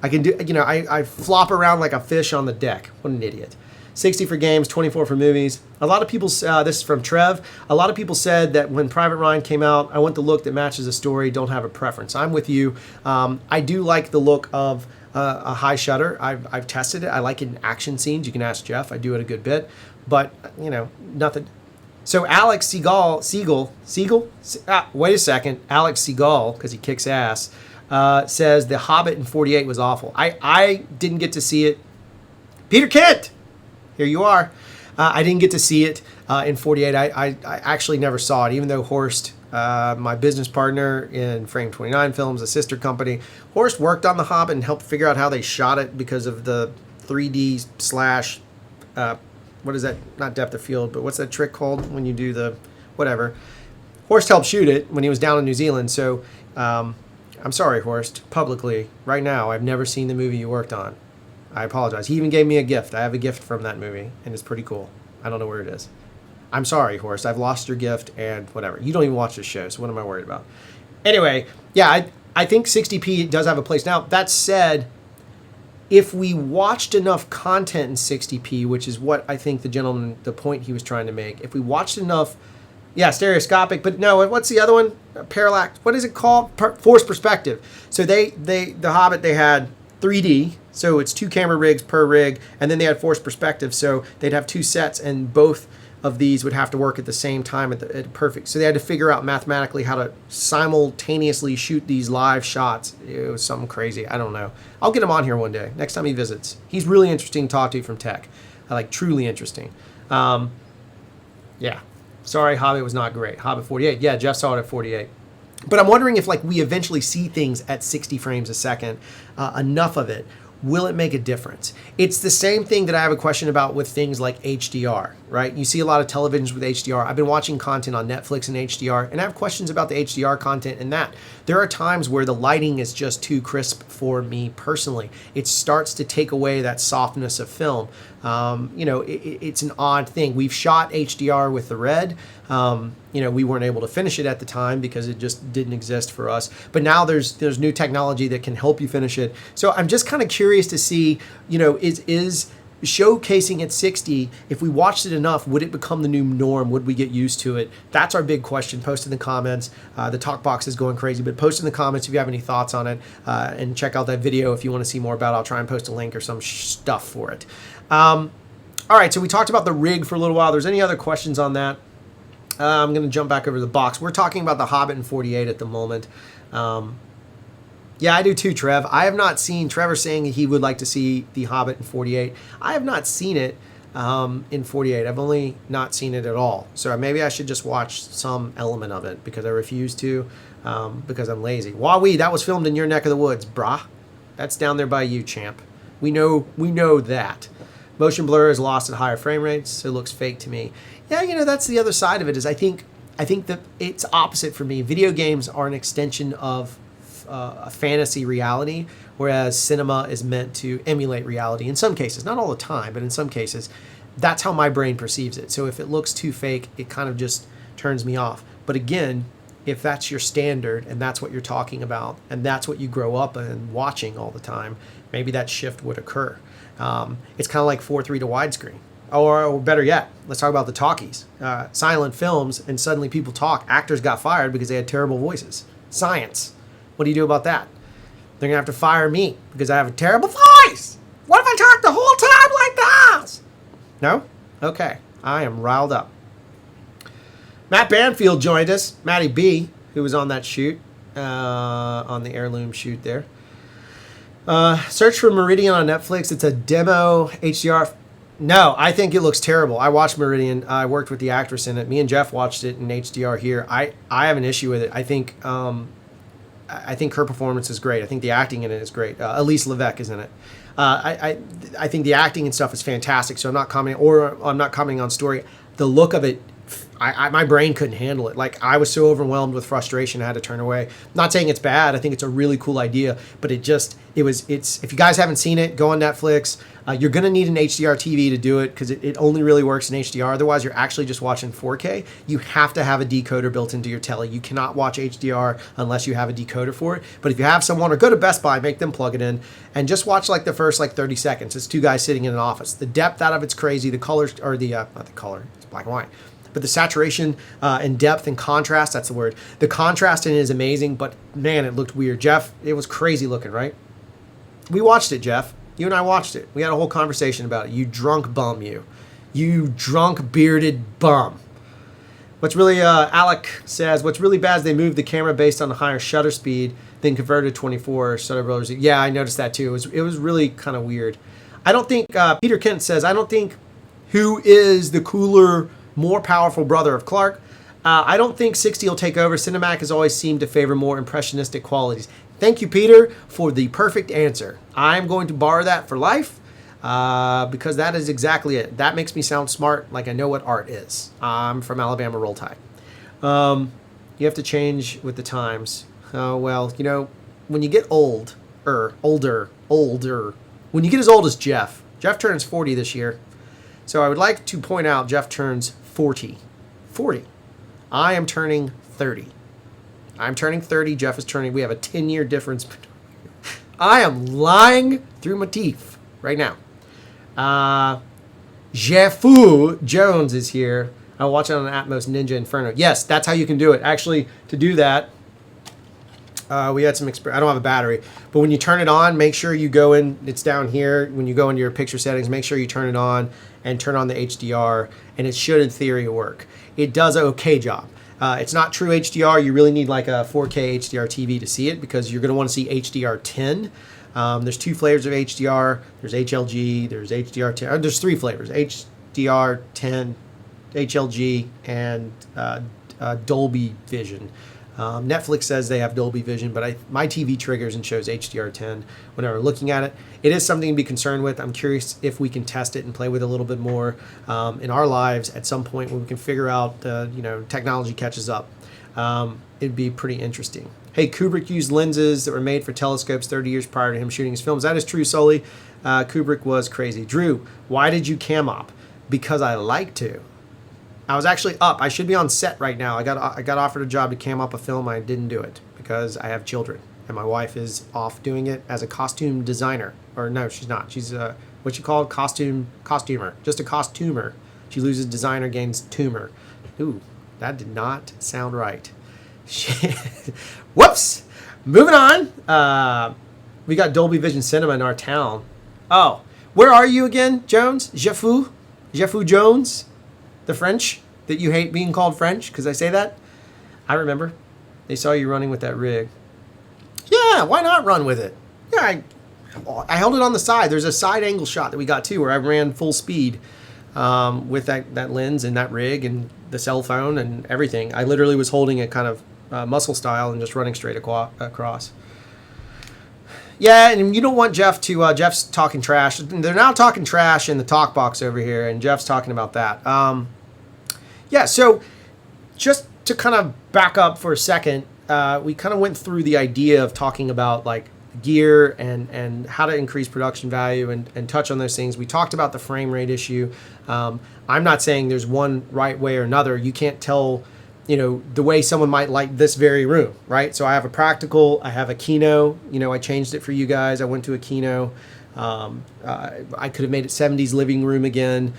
I can do, I flop around like a fish on the deck. What an idiot. 60 for games, 24 for movies. A lot of people, this is from Trev, a lot of people said that when Private Ryan came out, I want the look that matches the story, don't have a preference. I'm with you. I do like the look of a high shutter. I've tested it. I like it in action scenes. You can ask Jeff. I do it a good bit. But, nothing. So Alex Siegel, wait a second. Alex Siegel, because he kicks ass, says The Hobbit in 48 was awful. I didn't get to see it. Peter Kent, here you are. I didn't get to see it in 48. I actually never saw it, even though Horst, my business partner in Frame 29 Films, a sister company, Horst worked on The Hobbit and helped figure out how they shot it because of the 3D slash... what is that? Not depth of field, but what's that trick called when you do the whatever? Horst helped shoot it when he was down in New Zealand. So I'm sorry, Horst, publicly, right now, I've never seen the movie you worked on. I apologize. He even gave me a gift. I have a gift from that movie, and it's pretty cool. I don't know where it is. I'm sorry, Horst. I've lost your gift and whatever. You don't even watch this show, so what am I worried about? Anyway, yeah, I think 60p does have a place. Now, that said, if we watched enough content in 60p, which is what I think the point he was trying to make, if we watched enough, stereoscopic, but no, what's the other one? Parallax, what is it called? Forced perspective. So The Hobbit, they had 3D, so it's 2 camera rigs per rig, and then they had forced perspective, so they'd have 2 sets, and both of these would have to work at the same time at perfect. So they had to figure out mathematically how to simultaneously shoot these live shots. It was something crazy. I don't know. I'll get him on here one day, next time he visits. He's really interesting to talk to from tech. Truly interesting. Yeah. Sorry, Hobbit was not great. Hobbit 48. Yeah, Jeff saw it at 48. But I'm wondering if we eventually see things at 60 frames a second, enough of it, will it make a difference? It's the same thing that I have a question about with things like HDR, right? You see a lot of televisions with HDR. I've been watching content on Netflix in HDR, and I have questions about the HDR content in that. There are times where the lighting is just too crisp for me personally. It starts to take away that softness of film. It's an odd thing. We've shot HDR with the red. We weren't able to finish it at the time because it just didn't exist for us. But now there's new technology that can help you finish it. So I'm just kind of curious to see, is showcasing at 60, if we watched it enough, would it become the new norm? Would we get used to it? That's our big question. Post in the comments. The talk box is going crazy, but post in the comments if you have any thoughts on it, and check out that video if you want to see more about it. I'll try and post a link or some stuff for it. All right, so we talked about the rig for a little while. There's any other questions on that? I'm going to jump back over to the box. We're talking about The Hobbit in 48 at the moment. Yeah, I do too, Trev. I have not seen Trevor saying he would like to see The Hobbit in 48. I have not seen it in 48. I've only not seen it at all. So maybe I should just watch some element of it because I refuse to because I'm lazy. Wowee, that was filmed in your neck of the woods, brah. That's down there by you, champ. We know that. Motion blur is lost at higher frame rates, so it looks fake to me. Yeah, you know, that's the other side of it is I think that it's opposite for me. Video games are an extension of a fantasy reality, whereas cinema is meant to emulate reality in some cases, not all the time, but in some cases. That's how my brain perceives it. So if it looks too fake, it kind of just turns me off. But again, if that's your standard and that's what you're talking about and that's what you grow up in watching all the time, maybe that shift would occur. It's kind of like 4:3 to widescreen. Or better yet, let's talk about the talkies. Silent films, and suddenly people talk. Actors got fired because they had terrible voices. Science. What do you do about that? They're going to have to fire me because I have a terrible voice. What if I talk the whole time like this? No? Okay. I am riled up. Matt Banfield joined us. Matty B, who was on that shoot, on the heirloom shoot there. Search for Meridian on Netflix. It's a demo HDR. No, I think it looks terrible. I watched Meridian. I worked with the actress in it. Me and Jeff watched it in HDR here. I have an issue with it. I think her performance is great. I think the acting in it is great. Elise Levesque is in it. I think the acting and stuff is fantastic. So I'm not commenting on story. The look of it, my brain couldn't handle it. Like, I was so overwhelmed with frustration, I had to turn away. Not saying it's bad. I think it's a really cool idea, but it's if you guys haven't seen it, go on Netflix. You're going to need an HDR TV to do it because it only really works in HDR. Otherwise, you're actually just watching 4K. You have to have a decoder built into your telly. You cannot watch HDR unless you have a decoder for it. But if you have someone, or go to Best Buy, make them plug it in, and just watch like the first 30 seconds. It's two guys sitting in an office. The depth out of it's crazy. The colors, or not the color, it's black and white. But the saturation and depth and contrast, that's the word. The contrast in it is amazing, but man, it looked weird. Jeff, it was crazy looking, right? We watched it, Jeff. You and I watched it. We had a whole conversation about it. You drunk bum, you. You drunk bearded bum. What's really, Alec says, what's really bad is they moved the camera based on a higher shutter speed, then converted to 24 shutter brothers. Yeah, I noticed that too. It was really kind of weird. I don't think, Peter Kent says, I don't think who is the cooler, more powerful brother of Clark. I don't think 60 will take over. Cinematic has always seemed to favor more impressionistic qualities. Thank you, Peter, for the perfect answer. I'm going to borrow that for life because that is exactly it. That makes me sound smart, like I know what art is. I'm from Alabama, Roll Tide. You have to change with the times. Well, you know, when you get older, when you get as old as Jeff turns 40 this year. So I would like to point out Jeff turns 40. 40. I am turning 30. I'm turning 30. Jeff is turning. We have a 10-year difference. I am lying through my teeth right now. Jeffu Jones is here. I'll watch it on Atmos Ninja Inferno. Yes, that's how you can do it. Actually, to do that, we had some experience. I don't have a battery, but when you turn it on, make sure you go in. It's down here. When you go into your picture settings, make sure you turn it on and turn on the HDR, and it should, in theory, work. It does an okay job. It's not true HDR. You really need like a 4K HDR TV to see it because you're going to want to see HDR 10. There's two flavors of HDR. There's HLG. There's HDR 10. There's three flavors: HDR 10, HLG, and Dolby Vision. Netflix says they have Dolby Vision, but my TV triggers and shows HDR10 whenever looking at it. It is something to be concerned with. I'm curious if we can test it and play with it a little bit more in our lives at some point when we can figure out, technology catches up. It'd be pretty interesting. Hey, Kubrick used lenses that were made for telescopes 30 years prior to him shooting his films. That is true, Sully. Kubrick was crazy. Drew, why did you cam op? Because I like to. I was actually up. I should be on set right now. I got offered a job to cam up a film. I didn't do it because I have children, and my wife is off doing it as a costume designer. Or no, she's not. She's What you call costumer. Just a costumer. She loses designer, gains tumor. Ooh, that did not sound right. Whoops. Moving on. We got Dolby Vision Cinema in our town. Oh, where are you again, Jones? Jefu Jones? The French? That you hate being called French because I say that? I remember. They saw you running with that rig. Yeah, why not run with it? Yeah, I held it on the side. There's a side angle shot that we got too where I ran full speed with that lens and that rig and the cell phone and everything. I literally was holding it kind of muscle style and just running straight across. Yeah, and you don't want Jeff to, Jeff's talking trash. They're now talking trash in the talk box over here, and Jeff's talking about that. Yeah, so just to kind of back up for a second, we kind of went through the idea of talking about like gear and how to increase production value and touch on those things. We talked about the frame rate issue. I'm not saying there's one right way or another. You can't tell, the way someone might like this very room, right? So I have a practical, I have a Kino, I changed it for you guys. I went to a Kino. I could have made it 70s living room again.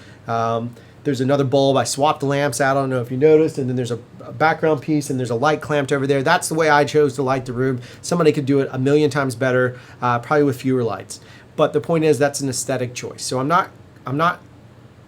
There's another bulb. I swapped the lamps out. I don't know if you noticed. And then there's a background piece and there's a light clamped over there. That's the way I chose to light the room. Somebody could do it a million times better, probably with fewer lights. But the point is that's an aesthetic choice. So I'm not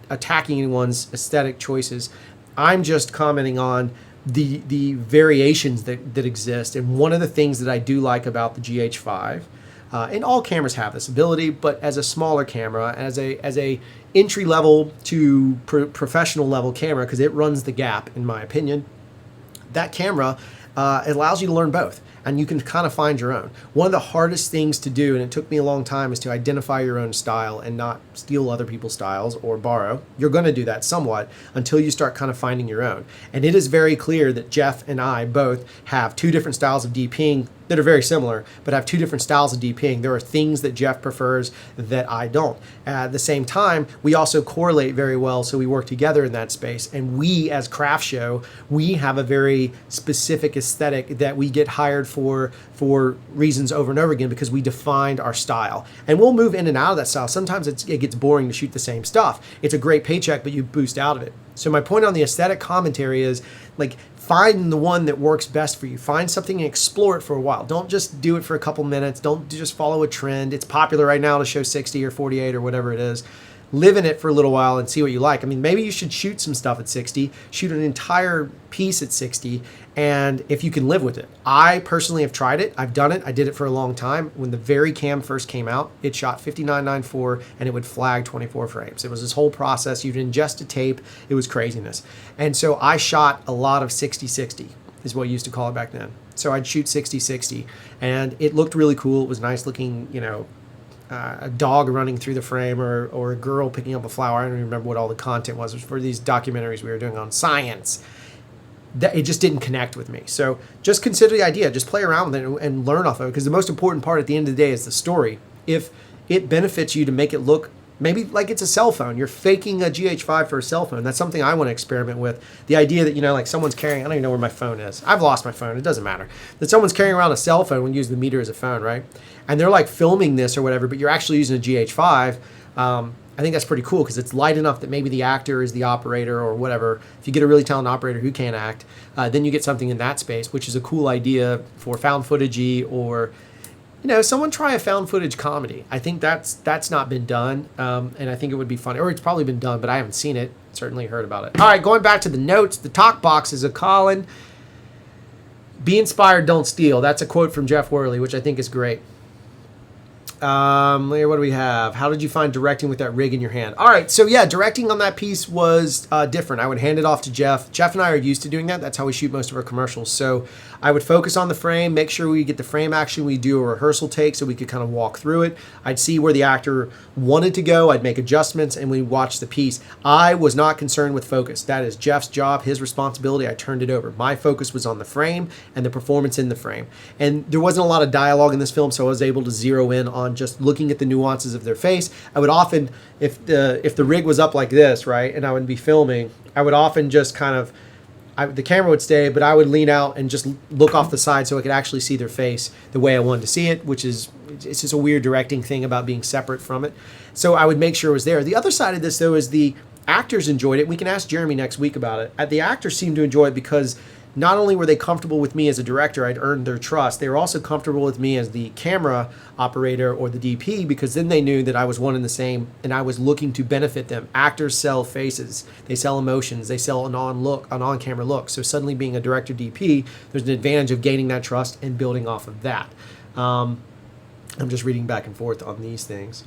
attacking anyone's aesthetic choices. I'm just commenting on the variations that exist. And one of the things that I do like about the GH5, and all cameras have this ability, but as a smaller camera, as a entry level to professional level camera, because it runs the gap, in my opinion, that camera it allows you to learn both, and you can kind of find your own. One of the hardest things to do, and it took me a long time, is to identify your own style and not steal other people's styles or borrow. You're going to do that somewhat until you start kind of finding your own. And it is very clear that Jeff and I both have two different styles of DPing that are very similar, but have two different styles of DPing. There are things that Jeff prefers that I don't. At the same time, we also correlate very well, so we work together in that space. And we, as CRFTSHO, we have a very specific aesthetic that we get hired for reasons over and over again because we defined our style. And we'll move in and out of that style. Sometimes it gets boring to shoot the same stuff. It's a great paycheck, but you boost out of it. So my point on the aesthetic commentary is, like, find the one that works best for you. Find something and explore it for a while. Don't just do it for a couple minutes. Don't just follow a trend. It's popular right now to show 60 or 48 or whatever it is. Live in it for a little while and see what you like. I mean, maybe you should shoot some stuff at 60, shoot an entire piece at 60, and if you can live with it. I personally have tried it. I've done it. I did it for a long time. When the VariCam first came out, it shot 59.94 and it would flag 24 frames. It was this whole process. You'd ingest a tape. It was craziness. And so I shot a lot of 60-60 is what you used to call it back then. So I'd shoot 60-60 and it looked really cool. It was nice looking, a dog running through the frame or a girl picking up a flower. I don't even remember what all the content was. It was for these documentaries we were doing on science. It just didn't connect with me. So just consider the idea. Just play around with it and learn off of it, because the most important part at the end of the day is the story. If it benefits you to make it look maybe like it's a cell phone, you're faking a GH5 for a cell phone. That's something I want to experiment with. The idea that, like someone's carrying, I don't even know where my phone is. I've lost my phone. It doesn't matter. That someone's carrying around a cell phone when you use the meter as a phone, right? And they're like filming this or whatever, but you're actually using a GH5. I think that's pretty cool because it's light enough that maybe the actor is the operator or whatever. If you get a really talented operator who can't act, then you get something in that space, which is a cool idea for found footage or, someone try a found footage comedy. I think that's not been done, and I think it would be funny. Or it's probably been done, but I haven't seen it. Certainly heard about it. All right, going back to the notes, the talk box is a Colin. Be inspired, don't steal. That's a quote from Jeff Worley, which I think is great. What do we have? How did you find directing with that rig in your hand? All right, so yeah, directing on that piece was different. I would hand it off to Jeff. Jeff and I are used to doing that. That's how we shoot most of our commercials. So I would focus on the frame, make sure we get the frame action. We do a rehearsal take so we could kind of walk through it. I'd see where the actor wanted to go. I'd make adjustments, and we'd watch the piece. I was not concerned with focus. That is Jeff's job, his responsibility. I turned it over. My focus was on the frame and the performance in the frame. And there wasn't a lot of dialogue in this film, so I was able to zero in on just looking at the nuances of their face. I would often, if the rig was up like this, right, and I would be filming, I would often just kind of the camera would stay, but I would lean out and just look off the side so I could actually see their face the way I wanted to see it, which is, it's just a weird directing thing about being separate from it. So I would make sure it was there. The other side of this, though, is the actors enjoyed it. We can ask Jeremy next week about it. The actors seemed to enjoy it because not only were they comfortable with me as a director, I'd earned their trust, they were also comfortable with me as the camera operator or the DP, because then they knew that I was one and the same and I was looking to benefit them. Actors sell faces, they sell emotions, they sell an on-camera look. So suddenly being a director DP, there's an advantage of gaining that trust and building off of that. I'm just reading back and forth on these things.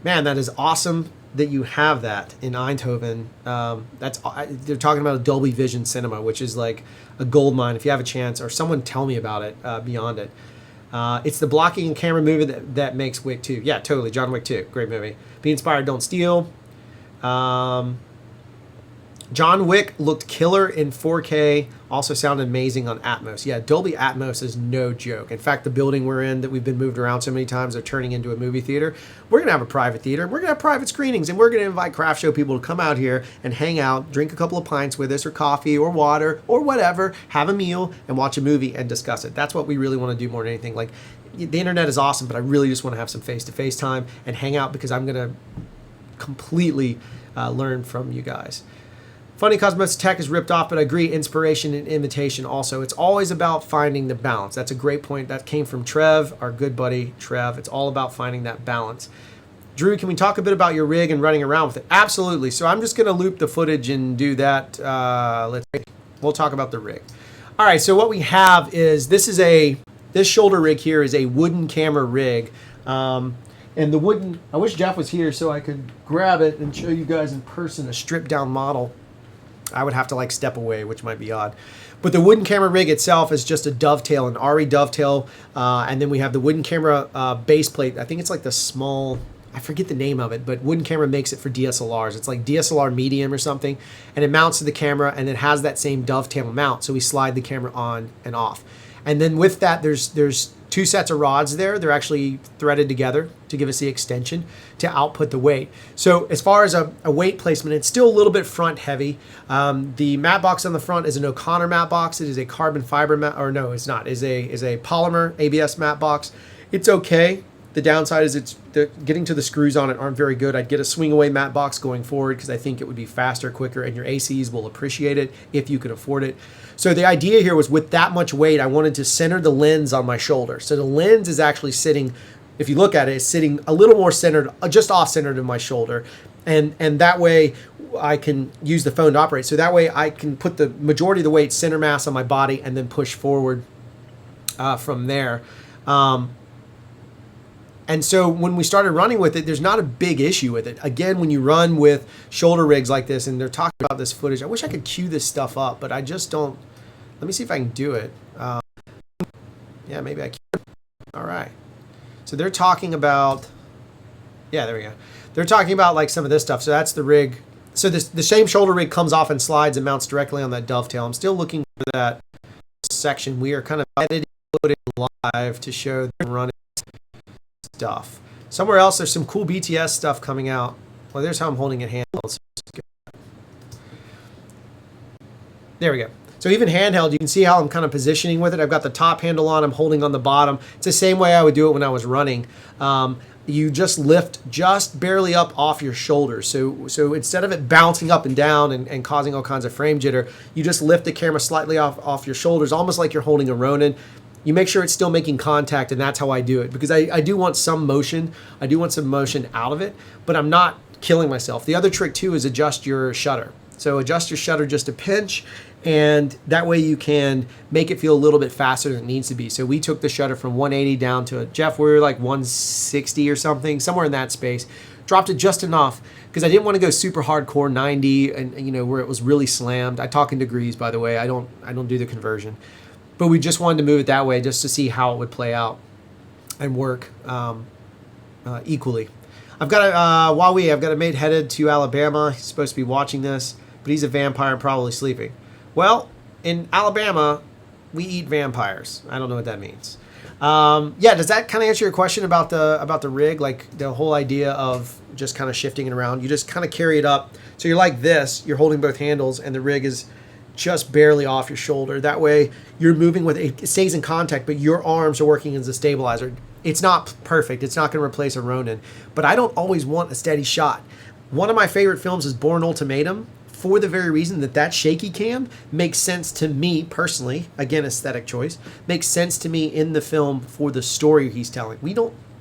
Man, that is awesome that you have that in Eindhoven. They're talking about a Dolby Vision cinema, which is like a gold mine. If you have a chance, or someone tell me about it beyond it. It's the blocking and camera movie that makes Wick 2. Yeah, totally. John Wick 2. Great movie. Be inspired, don't steal. John Wick looked killer in 4K. Also sounded amazing on Atmos. Yeah, Dolby Atmos is no joke. In fact, the building we're in that we've been moved around so many times, they're turning into a movie theater. We're going to have a private theater. We're going to have private screenings, and we're going to invite Craft Show people to come out here and hang out, drink a couple of pints with us, or coffee, or water, or whatever, have a meal, and watch a movie and discuss it. That's what we really want to do more than anything. Like, the internet is awesome, but I really just want to have some face-to-face time and hang out, because I'm going to completely learn from you guys. Funny Cosmos Tech is ripped off, but I agree, inspiration and imitation also. It's always about finding the balance. That's a great point. That came from Trev, our good buddy Trev. It's all about finding that balance. Drew, can we talk a bit about your rig and running around with it? Absolutely. So I'm just going to loop the footage and do that. We'll talk about the rig. All right, so what we have is, this shoulder rig here is a wooden camera rig. And the wooden, I wish Jeff was here so I could grab it and show you guys in person a stripped down model. I would have to like step away, which might be odd. But the wooden camera rig itself is just a dovetail, an RE dovetail. And then we have the wooden camera base plate. I think it's like the small, I forget the name of it, but Wooden Camera makes it for DSLRs. It's like DSLR medium or something. And it mounts to the camera, and it has that same dovetail mount. So we slide the camera on and off. And then with that, there's two sets of rods there. They're actually threaded together to give us the extension to output the weight. So as far as a weight placement, it's still a little bit front heavy. The matte box on the front is an O'Connor matte box. It is a carbon fiber matte, or no, it's not. Is a polymer ABS matte box. It's okay. The downside is getting to the screws on it aren't very good. I'd get a swing away matte box going forward, because I think it would be faster, quicker, and your ACs will appreciate it if you can afford it. So the idea here was, with that much weight, I wanted to center the lens on my shoulder. So the lens is actually sitting, if you look at it, it's sitting a little more centered, just off-centered in my shoulder. And that way I can use the phone to operate. So that way I can put the majority of the weight center mass on my body and then push forward from there. And so when we started running with it, there's not a big issue with it. Again, when you run with shoulder rigs like this, and they're talking about this footage, I wish I could cue this stuff up, but I just don't. Let me see if I can do it. Yeah, maybe I can. All right. So they're talking about, yeah, there we go. They're talking about like some of this stuff. So that's the rig. So the same shoulder rig comes off and slides and mounts directly on that dovetail. I'm still looking for that section. We are kind of editing live to show them running stuff. Somewhere else, there's some cool BTS stuff coming out. Well, there's how I'm holding it handheld. There we go. So even handheld, you can see how I'm kind of positioning with it. I've got the top handle on, I'm holding on the bottom. It's the same way I would do it when I was running. You just lift just barely up off your shoulders. So instead of it bouncing up and down and causing all kinds of frame jitter, you just lift the camera slightly off your shoulders, almost like you're holding a Ronin. You make sure it's still making contact, and that's how I do it, because I do want some motion. I do want some motion out of it, but I'm not killing myself. The other trick too is adjust your shutter. So adjust your shutter just a pinch, and that way you can make it feel a little bit faster than it needs to be. So we took the shutter from 180 down to, Jeff, we were like 160 or something, somewhere in that space. Dropped it just enough because I didn't want to go super hardcore 90 and where it was really slammed. I talk in degrees, by the way. I don't do the conversion. But we just wanted to move it that way just to see how it would play out and work equally. I've got a mate headed to Alabama. He's supposed to be watching this, but he's a vampire and probably sleeping. Well, in Alabama, we eat vampires. I don't know what that means. Yeah, does that kind of answer your question about the rig? Like the whole idea of just kind of shifting it around. You just kind of carry it up. So you're like this. You're holding both handles, and the rig is just barely off your shoulder. That way you're moving with it stays in contact, but your arms are working as a stabilizer. It's not perfect. It's not going to replace a Ronin, but I don't always want a steady shot. One of my favorite films is Bourne Ultimatum, for the very reason that that shaky cam makes sense to me personally. Again, aesthetic choice. Makes sense to me in the film for the story he's telling.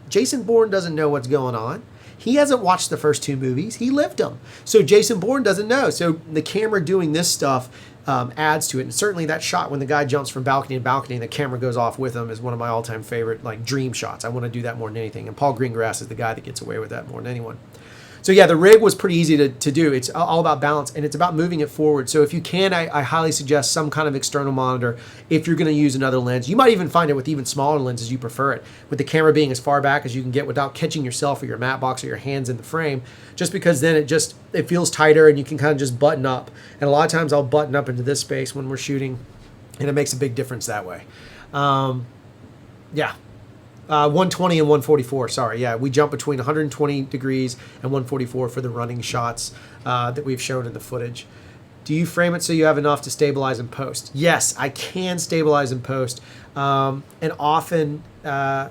Jason Bourne doesn't know what's going on. He hasn't watched the first 2 movies. He lived them. So Jason Bourne doesn't know. So the camera doing this stuff adds to it. And certainly that shot when the guy jumps from balcony to balcony and the camera goes off with him is one of my all-time favorite dream shots. I want to do that more than anything. And Paul Greengrass is the guy that gets away with that more than anyone. So yeah, the rig was pretty easy to do. It's all about balance, and it's about moving it forward. So if you can, I highly suggest some kind of external monitor if you're going to use another lens. You might even find it with even smaller lenses you prefer it, with the camera being as far back as you can get without catching yourself or your matte box or your hands in the frame, just because then it feels tighter and you can kind of just button up. And a lot of times I'll button up into this space when we're shooting, and it makes a big difference that way. Yeah. 120 and 144, sorry. Yeah, we jump between 120 degrees and 144 for the running shots that we've shown in the footage. Do you frame it so you have enough to stabilize in post? Yes, I can stabilize in post. And often, sorry,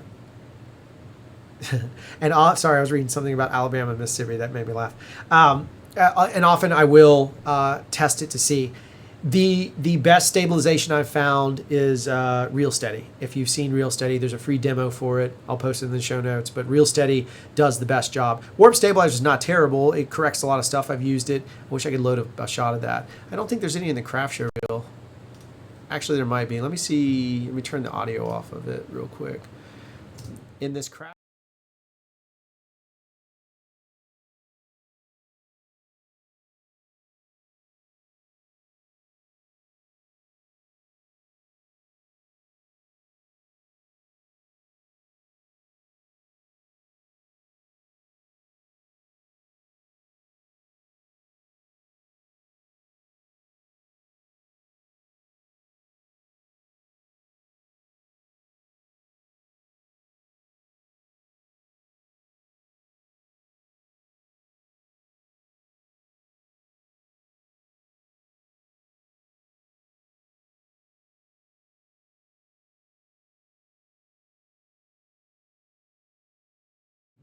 I was reading something about Alabama and Mississippi that made me laugh. And often I will test it to see. The best stabilization I've found is Real Steady. If you've seen Real Steady, there's a free demo for it. I'll post it in the show notes. But Real Steady does the best job. Warp Stabilizer is not terrible. It corrects a lot of stuff. I've used it. I wish I could load a shot of that. I don't think there's any in the craft show reel. Actually, there might be. Let me see. Let me turn the audio off of it real quick. In this craft.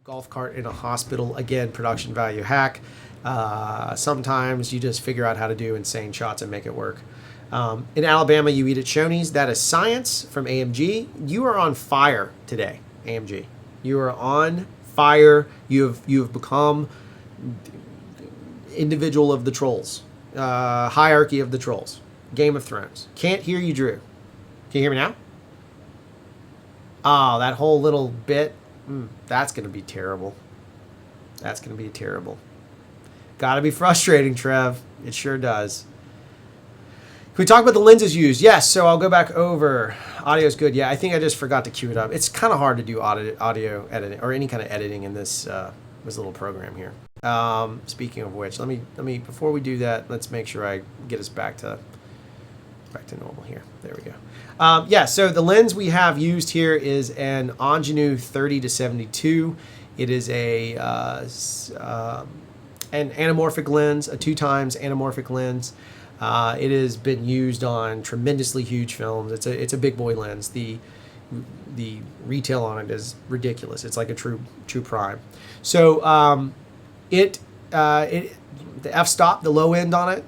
Golf cart in a hospital, again, production value hack. Sometimes you just figure out how to do insane shots and make it work. In Alabama, you eat at Shoney's. That is science from AMG. You are on fire today, AMG. You are on fire. You have become individual of the trolls, hierarchy of the trolls, Game of Thrones. Can't hear you, Drew. Can you hear me now? Oh, that whole little bit. That's going to be terrible. That's going to be terrible. Got to be frustrating, Trev. It sure does. Can we talk about the lenses used? Yes, so I'll go back over. Audio's good. Yeah, I think I just forgot to cue it up. It's kind of hard to do audio editing or any kind of editing in this little program here. Speaking of which, let me before we do that, let's make sure I get us back to normal here. There we go. Yeah, so the lens we have used here is an Ingenue 30-72. It is an anamorphic lens, a 2x anamorphic lens. It has been used on tremendously huge films. It's a big boy lens. The retail on it is ridiculous. It's like a true prime. So the f-stop, the low end on it,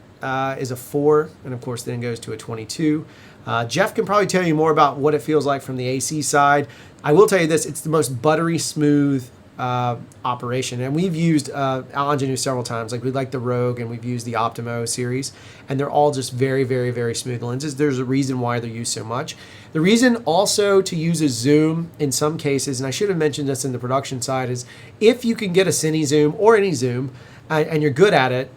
is a 4, and of course then goes to a 22. Jeff can probably tell you more about what it feels like from the AC side. I will tell you this, it's the most buttery smooth operation, and we've used Ingenue several times. Like we like the Rogue, and we've used the Optimo series, and they're all just very, very, very smooth lenses. There's a reason why they're used so much. The reason also to use a zoom in some cases, and I should have mentioned this in the production side, is if you can get a cine zoom or any zoom, and you're good at it.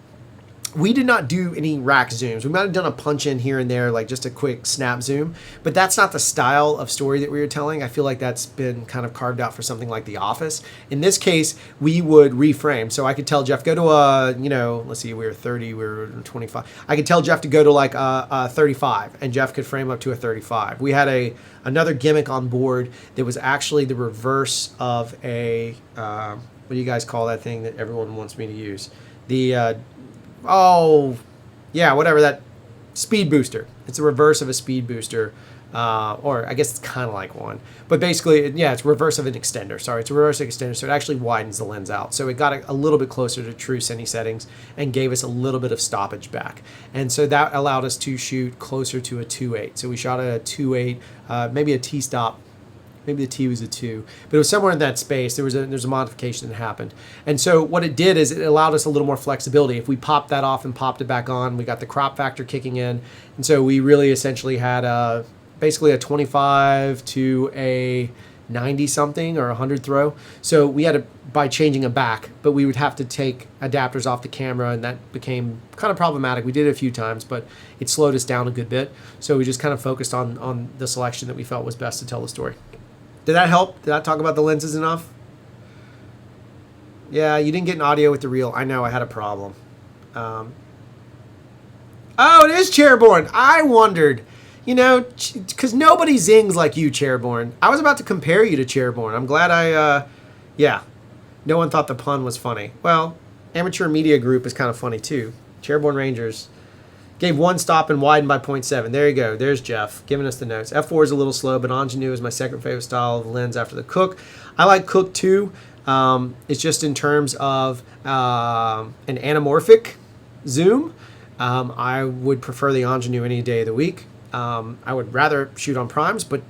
We did not do any rack zooms. We might have done a punch in here and there, like just a quick snap zoom, but that's not the style of story that we were telling. I feel like that's been kind of carved out for something like The Office. In this case, we would reframe. So I could tell Jeff, go to a, let's see, we were 30, we were 25. I could tell Jeff to go to like a 35, and Jeff could frame up to a 35. We had another gimmick on board that was actually the reverse of a, what do you guys call that thing that everyone wants me to use? The, whatever that speed booster. It's a reverse of a speed booster. Or I guess it's kind of like one, but basically, yeah, it's reverse of an extender. Sorry, it's a reverse extender, so it actually widens the lens out. So it got a little bit closer to true cine settings and gave us a little bit of stoppage back. And so that allowed us to shoot closer to a 2.8. So we shot at a 2.8, maybe a T-stop. Maybe the T was a 2, but it was somewhere in that space. There's a modification that happened. And so what it did is it allowed us a little more flexibility. If we popped that off and popped it back on, we got the crop factor kicking in. And so we really essentially had basically a 25 to a 90 something or 100 throw. So we had to, by changing a back, but we would have to take adapters off the camera, and that became kind of problematic. We did it a few times, but it slowed us down a good bit. So we just kind of focused on the selection that we felt was best to tell the story. Did that help? Did I talk about the lenses enough? Yeah, you didn't get an audio with the reel. I know, I had a problem. Oh, it is Chairborne. I wondered. You know, because nobody zings like you, Chairborne. I was about to compare you to Chairborne. I'm glad yeah. No one thought the pun was funny. Well, Amateur Media Group is kind of funny, too. Chairborne Rangers gave one stop and widened by 0.7. There you go. There's Jeff giving us the notes. F4 is a little slow, but ingenue is my second favorite style of lens after the Cook. I like Cook, too. It's just in terms of an anamorphic zoom. I would prefer the ingenue any day of the week. I would rather shoot on primes, but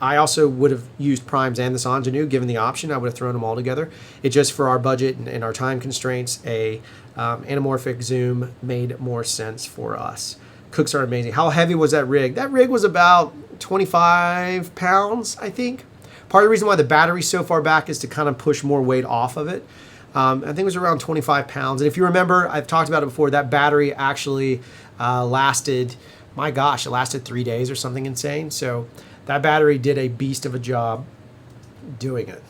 I also would have used primes and this ingenue given the option. I would have thrown them all together. It just, for our budget and our time constraints, a anamorphic zoom made more sense for us. Cooks are amazing. How heavy was that rig? That rig was about 25 pounds, I think. Part of the reason why the battery's so far back is to kind of push more weight off of it. I think it was around 25 pounds. And if you remember, I've talked about it before, that battery actually lasted... My gosh, it lasted 3 days or something insane. So that battery did a beast of a job doing it.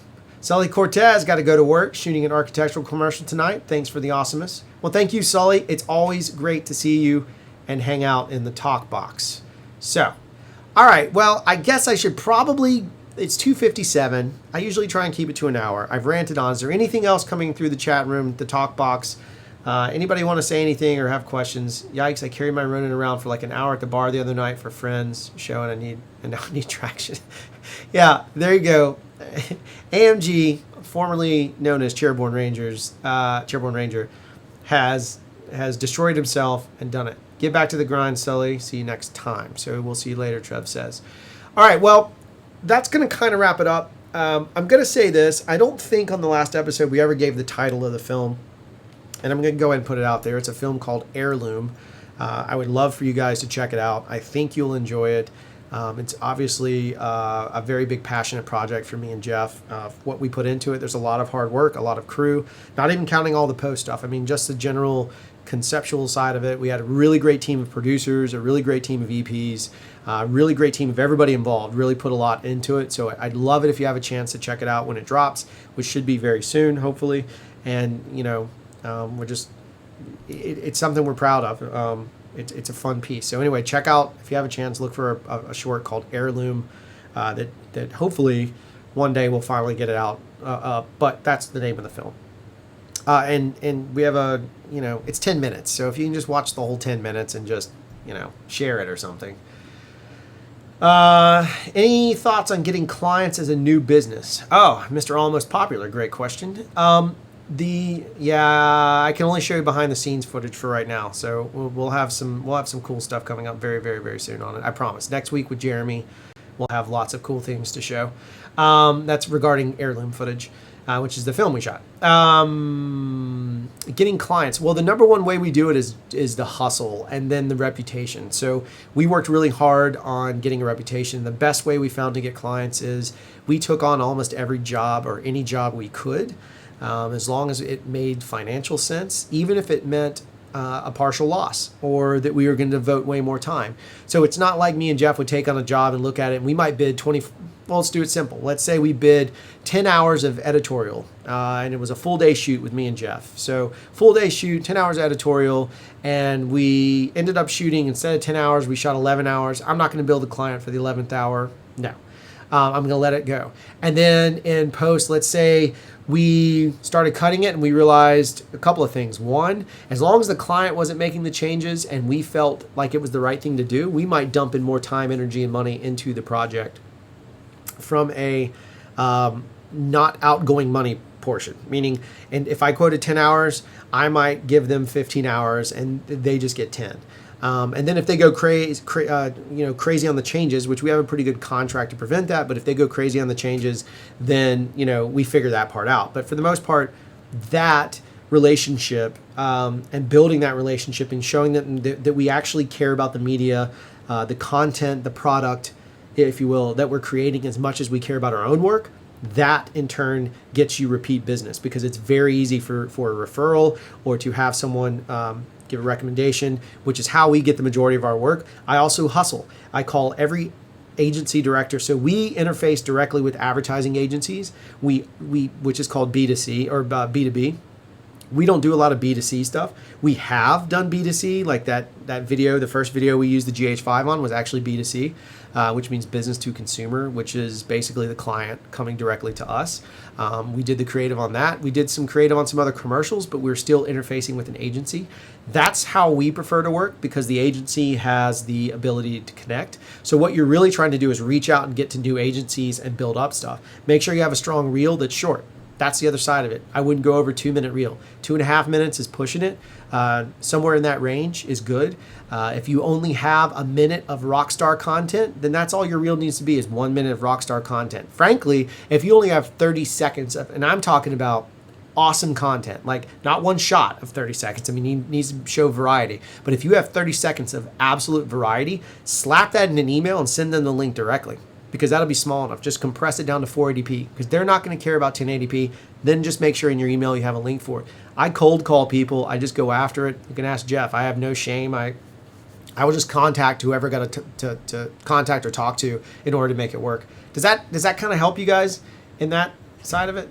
Sully Cortez got to go to work shooting an architectural commercial tonight. Thanks for the awesomeness. Well, thank you, Sully. It's always great to see you and hang out in the talk box. So, all right. Well, I guess I should probably... It's 2:57. I usually try and keep it to an hour. I've ranted on. Is there anything else coming through the chat room, the talk box? Anybody want to say anything or have questions? Yikes, I carried my Ronin around for like an hour at the bar the other night for friends showing and now I need traction. Yeah, there you go. AMG, formerly known as Chairborne Ranger, has destroyed himself and done it. Get back to the grind, Sully. See you next time. So we'll see you later, Trev says. All right, well, that's going to kind of wrap it up. I'm going to say this. I don't think on the last episode we ever gave the title of the film. And I'm going to go ahead and put it out there. It's a film called Heirloom. I would love for you guys to check it out. I think you'll enjoy it. It's obviously a very big, passionate project for me and Jeff. What we put into it, there's a lot of hard work, a lot of crew, not even counting all the post stuff. I mean, just the general conceptual side of it. We had a really great team of producers, a really great team of EPs, a really great team of everybody involved, really put a lot into it. So I'd love it if you have a chance to check it out when it drops, which should be very soon, hopefully. And, you know, it's something we're proud of. It's a fun piece. So anyway, check out, if you have a chance, look for a short called Heirloom that hopefully one day we'll finally get it out. But that's the name of the film. And we have it's 10 minutes. So if you can just watch the whole 10 minutes and just, share it or something. Any thoughts on getting clients as a new business? Oh, Mr. Almost Popular, great question. I can only show you behind the scenes footage for right now. So we'll have some cool stuff coming up very, very, very soon on it. I promise. Next week with Jeremy, we'll have lots of cool things to show. That's regarding Heirloom footage, which is the film we shot. Getting clients. Well, the number one way we do it is the hustle and then the reputation. So we worked really hard on getting a reputation. The best way we found to get clients is we took on almost every job or any job we could. As long as it made financial sense, even if it meant a partial loss or that we were going to devote way more time. So it's not like me and Jeff would take on a job and look at it and we might bid 20. Well, let's do it simple. Let's say we bid 10 hours of editorial and it was a full day shoot with me and Jeff. So full day shoot, 10 hours editorial, and we ended up shooting, instead of 10 hours, we shot 11 hours. I'm not going to bill the client for the 11th hour. No. I'm going to let it go. And then in post, let's say we started cutting it and we realized a couple of things. One, as long as the client wasn't making the changes and we felt like it was the right thing to do, we might dump in more time, energy, and money into the project from a not outgoing money portion. Meaning, and if I quoted 10 hours, I might give them 15 hours and they just get 10. And then if they go crazy on the changes, which we have a pretty good contract to prevent that, but if they go crazy on the changes, then, we figure that part out. But for the most part, that relationship and building that relationship and showing them that we actually care about the media, the content, the product, if you will, that we're creating as much as we care about our own work, that in turn gets you repeat business, because it's very easy for a referral or to have someone give a recommendation, which is how we get the majority of our work. I also hustle. I call every agency director. So we interface directly with advertising agencies, which is called B2C or B2B. We don't do a lot of B2C stuff. We have done B2C, like that video, the first video we used the GH5 on was actually B2C, which means business to consumer, which is basically the client coming directly to us. We did the creative on that. We did some creative on some other commercials, but we're still interfacing with an agency. That's how we prefer to work, because the agency has the ability to connect. So what you're really trying to do is reach out and get to new agencies and build up stuff. Make sure you have a strong reel that's short. That's the other side of it. I wouldn't go over 2-minute reel. 2.5 minutes is pushing it. Somewhere in that range is good. If you only have a minute of rockstar content, then that's all your reel needs to be, is 1 minute of rockstar content. Frankly, if you only have 30 seconds of, and I'm talking about awesome content, like not one shot of 30 seconds. I mean, you need to show variety. But if you have 30 seconds of absolute variety, slap that in an email and send them the link directly, because that'll be small enough. Just compress it down to 480p, because they're not going to care about 1080p. Then just make sure in your email you have a link for it. I cold call people. I just go after it. You can ask Jeff. I have no shame. I will just contact whoever got to contact or talk to in order to make it work. Does that kind of help you guys in that side of it?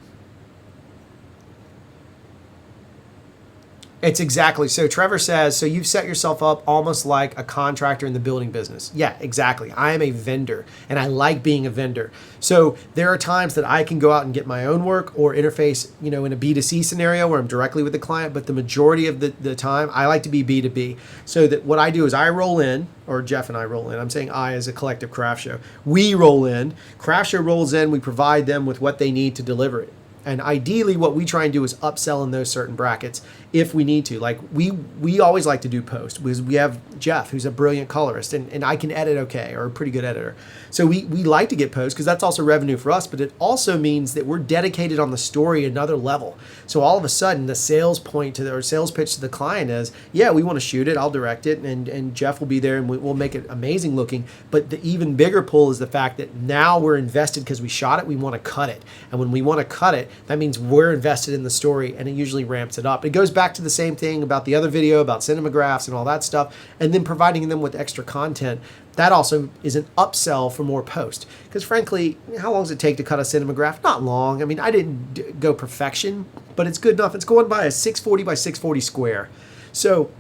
It's exactly. So Trevor says, so you've set yourself up almost like a contractor in the building business. Yeah, exactly. I am a vendor and I like being a vendor. So there are times that I can go out and get my own work or interface, in a B2C scenario where I'm directly with the client. But the majority of the time I like to be B2B. So that what I do is I roll in, or Jeff and I roll in. I'm saying I as a collective craft show. We roll in. Craft show rolls in. We provide them with what they need to deliver it. And ideally, what we try and do is upsell in those certain brackets if we need to. Like we always like to do post, because we have Jeff, who's a brilliant colorist, and I can edit okay, or a pretty good editor. So we like to get post, because that's also revenue for us, but it also means that we're dedicated on the story another level. So all of a sudden, the sales point or sales pitch to the client is, yeah, we want to shoot it, I'll direct it, and Jeff will be there, and we'll make it amazing looking. But the even bigger pull is the fact that now we're invested because we shot it, we want to cut it. And when we want to cut it, that means we're invested in the story, and it usually ramps it up. It goes back to the same thing about the other video about cinemagraphs and all that stuff, and then providing them with extra content. That also is an upsell for more post. Because frankly, how long does it take to cut a cinemagraph? Not long. I mean, I didn't go perfection, but it's good enough. It's going by a 640 by 640 square. So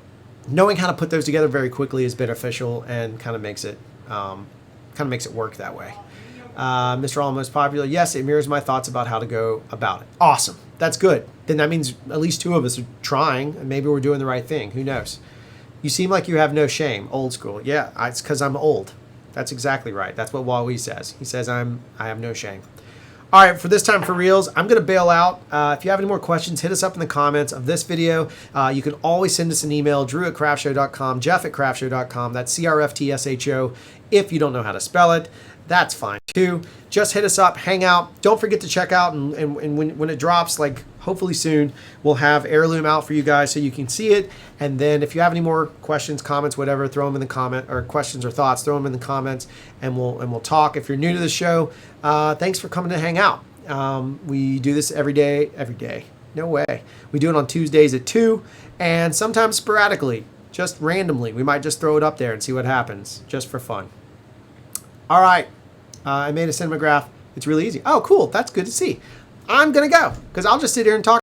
knowing how to put those together very quickly is beneficial and kind of makes it work that way. Mr. All Most Popular, yes, it mirrors my thoughts about how to go about it. Awesome. That's good. Then that means at least two of us are trying, and maybe we're doing the right thing. Who knows? You seem like you have no shame. Old school. Yeah, it's because I'm old. That's exactly right. That's what Wally says. He says I have no shame. All right, for this time for reals, I'm going to bail out. If you have any more questions, hit us up in the comments of this video. You can always send us an email, drew@craftshow.com, jeff@craftshow.com. That's CRFTSHO. If you don't know how to spell it, that's fine too. Just hit us up, hang out. Don't forget to check out, and when it drops, like hopefully soon, we'll have Heirloom out for you guys so you can see it. And then if you have any more questions, comments, whatever, throw them in the comment, or questions or thoughts, throw them in the comments, and we'll talk. If you're new to the show, thanks for coming to hang out. We do this every day. No way. We do it on Tuesdays at 2, and sometimes sporadically, just randomly. We might just throw it up there and see what happens, just for fun. All right. I made a cinemagraph. It's really easy. Oh, cool. That's good to see. I'm going to go, because I'll just sit here and talk.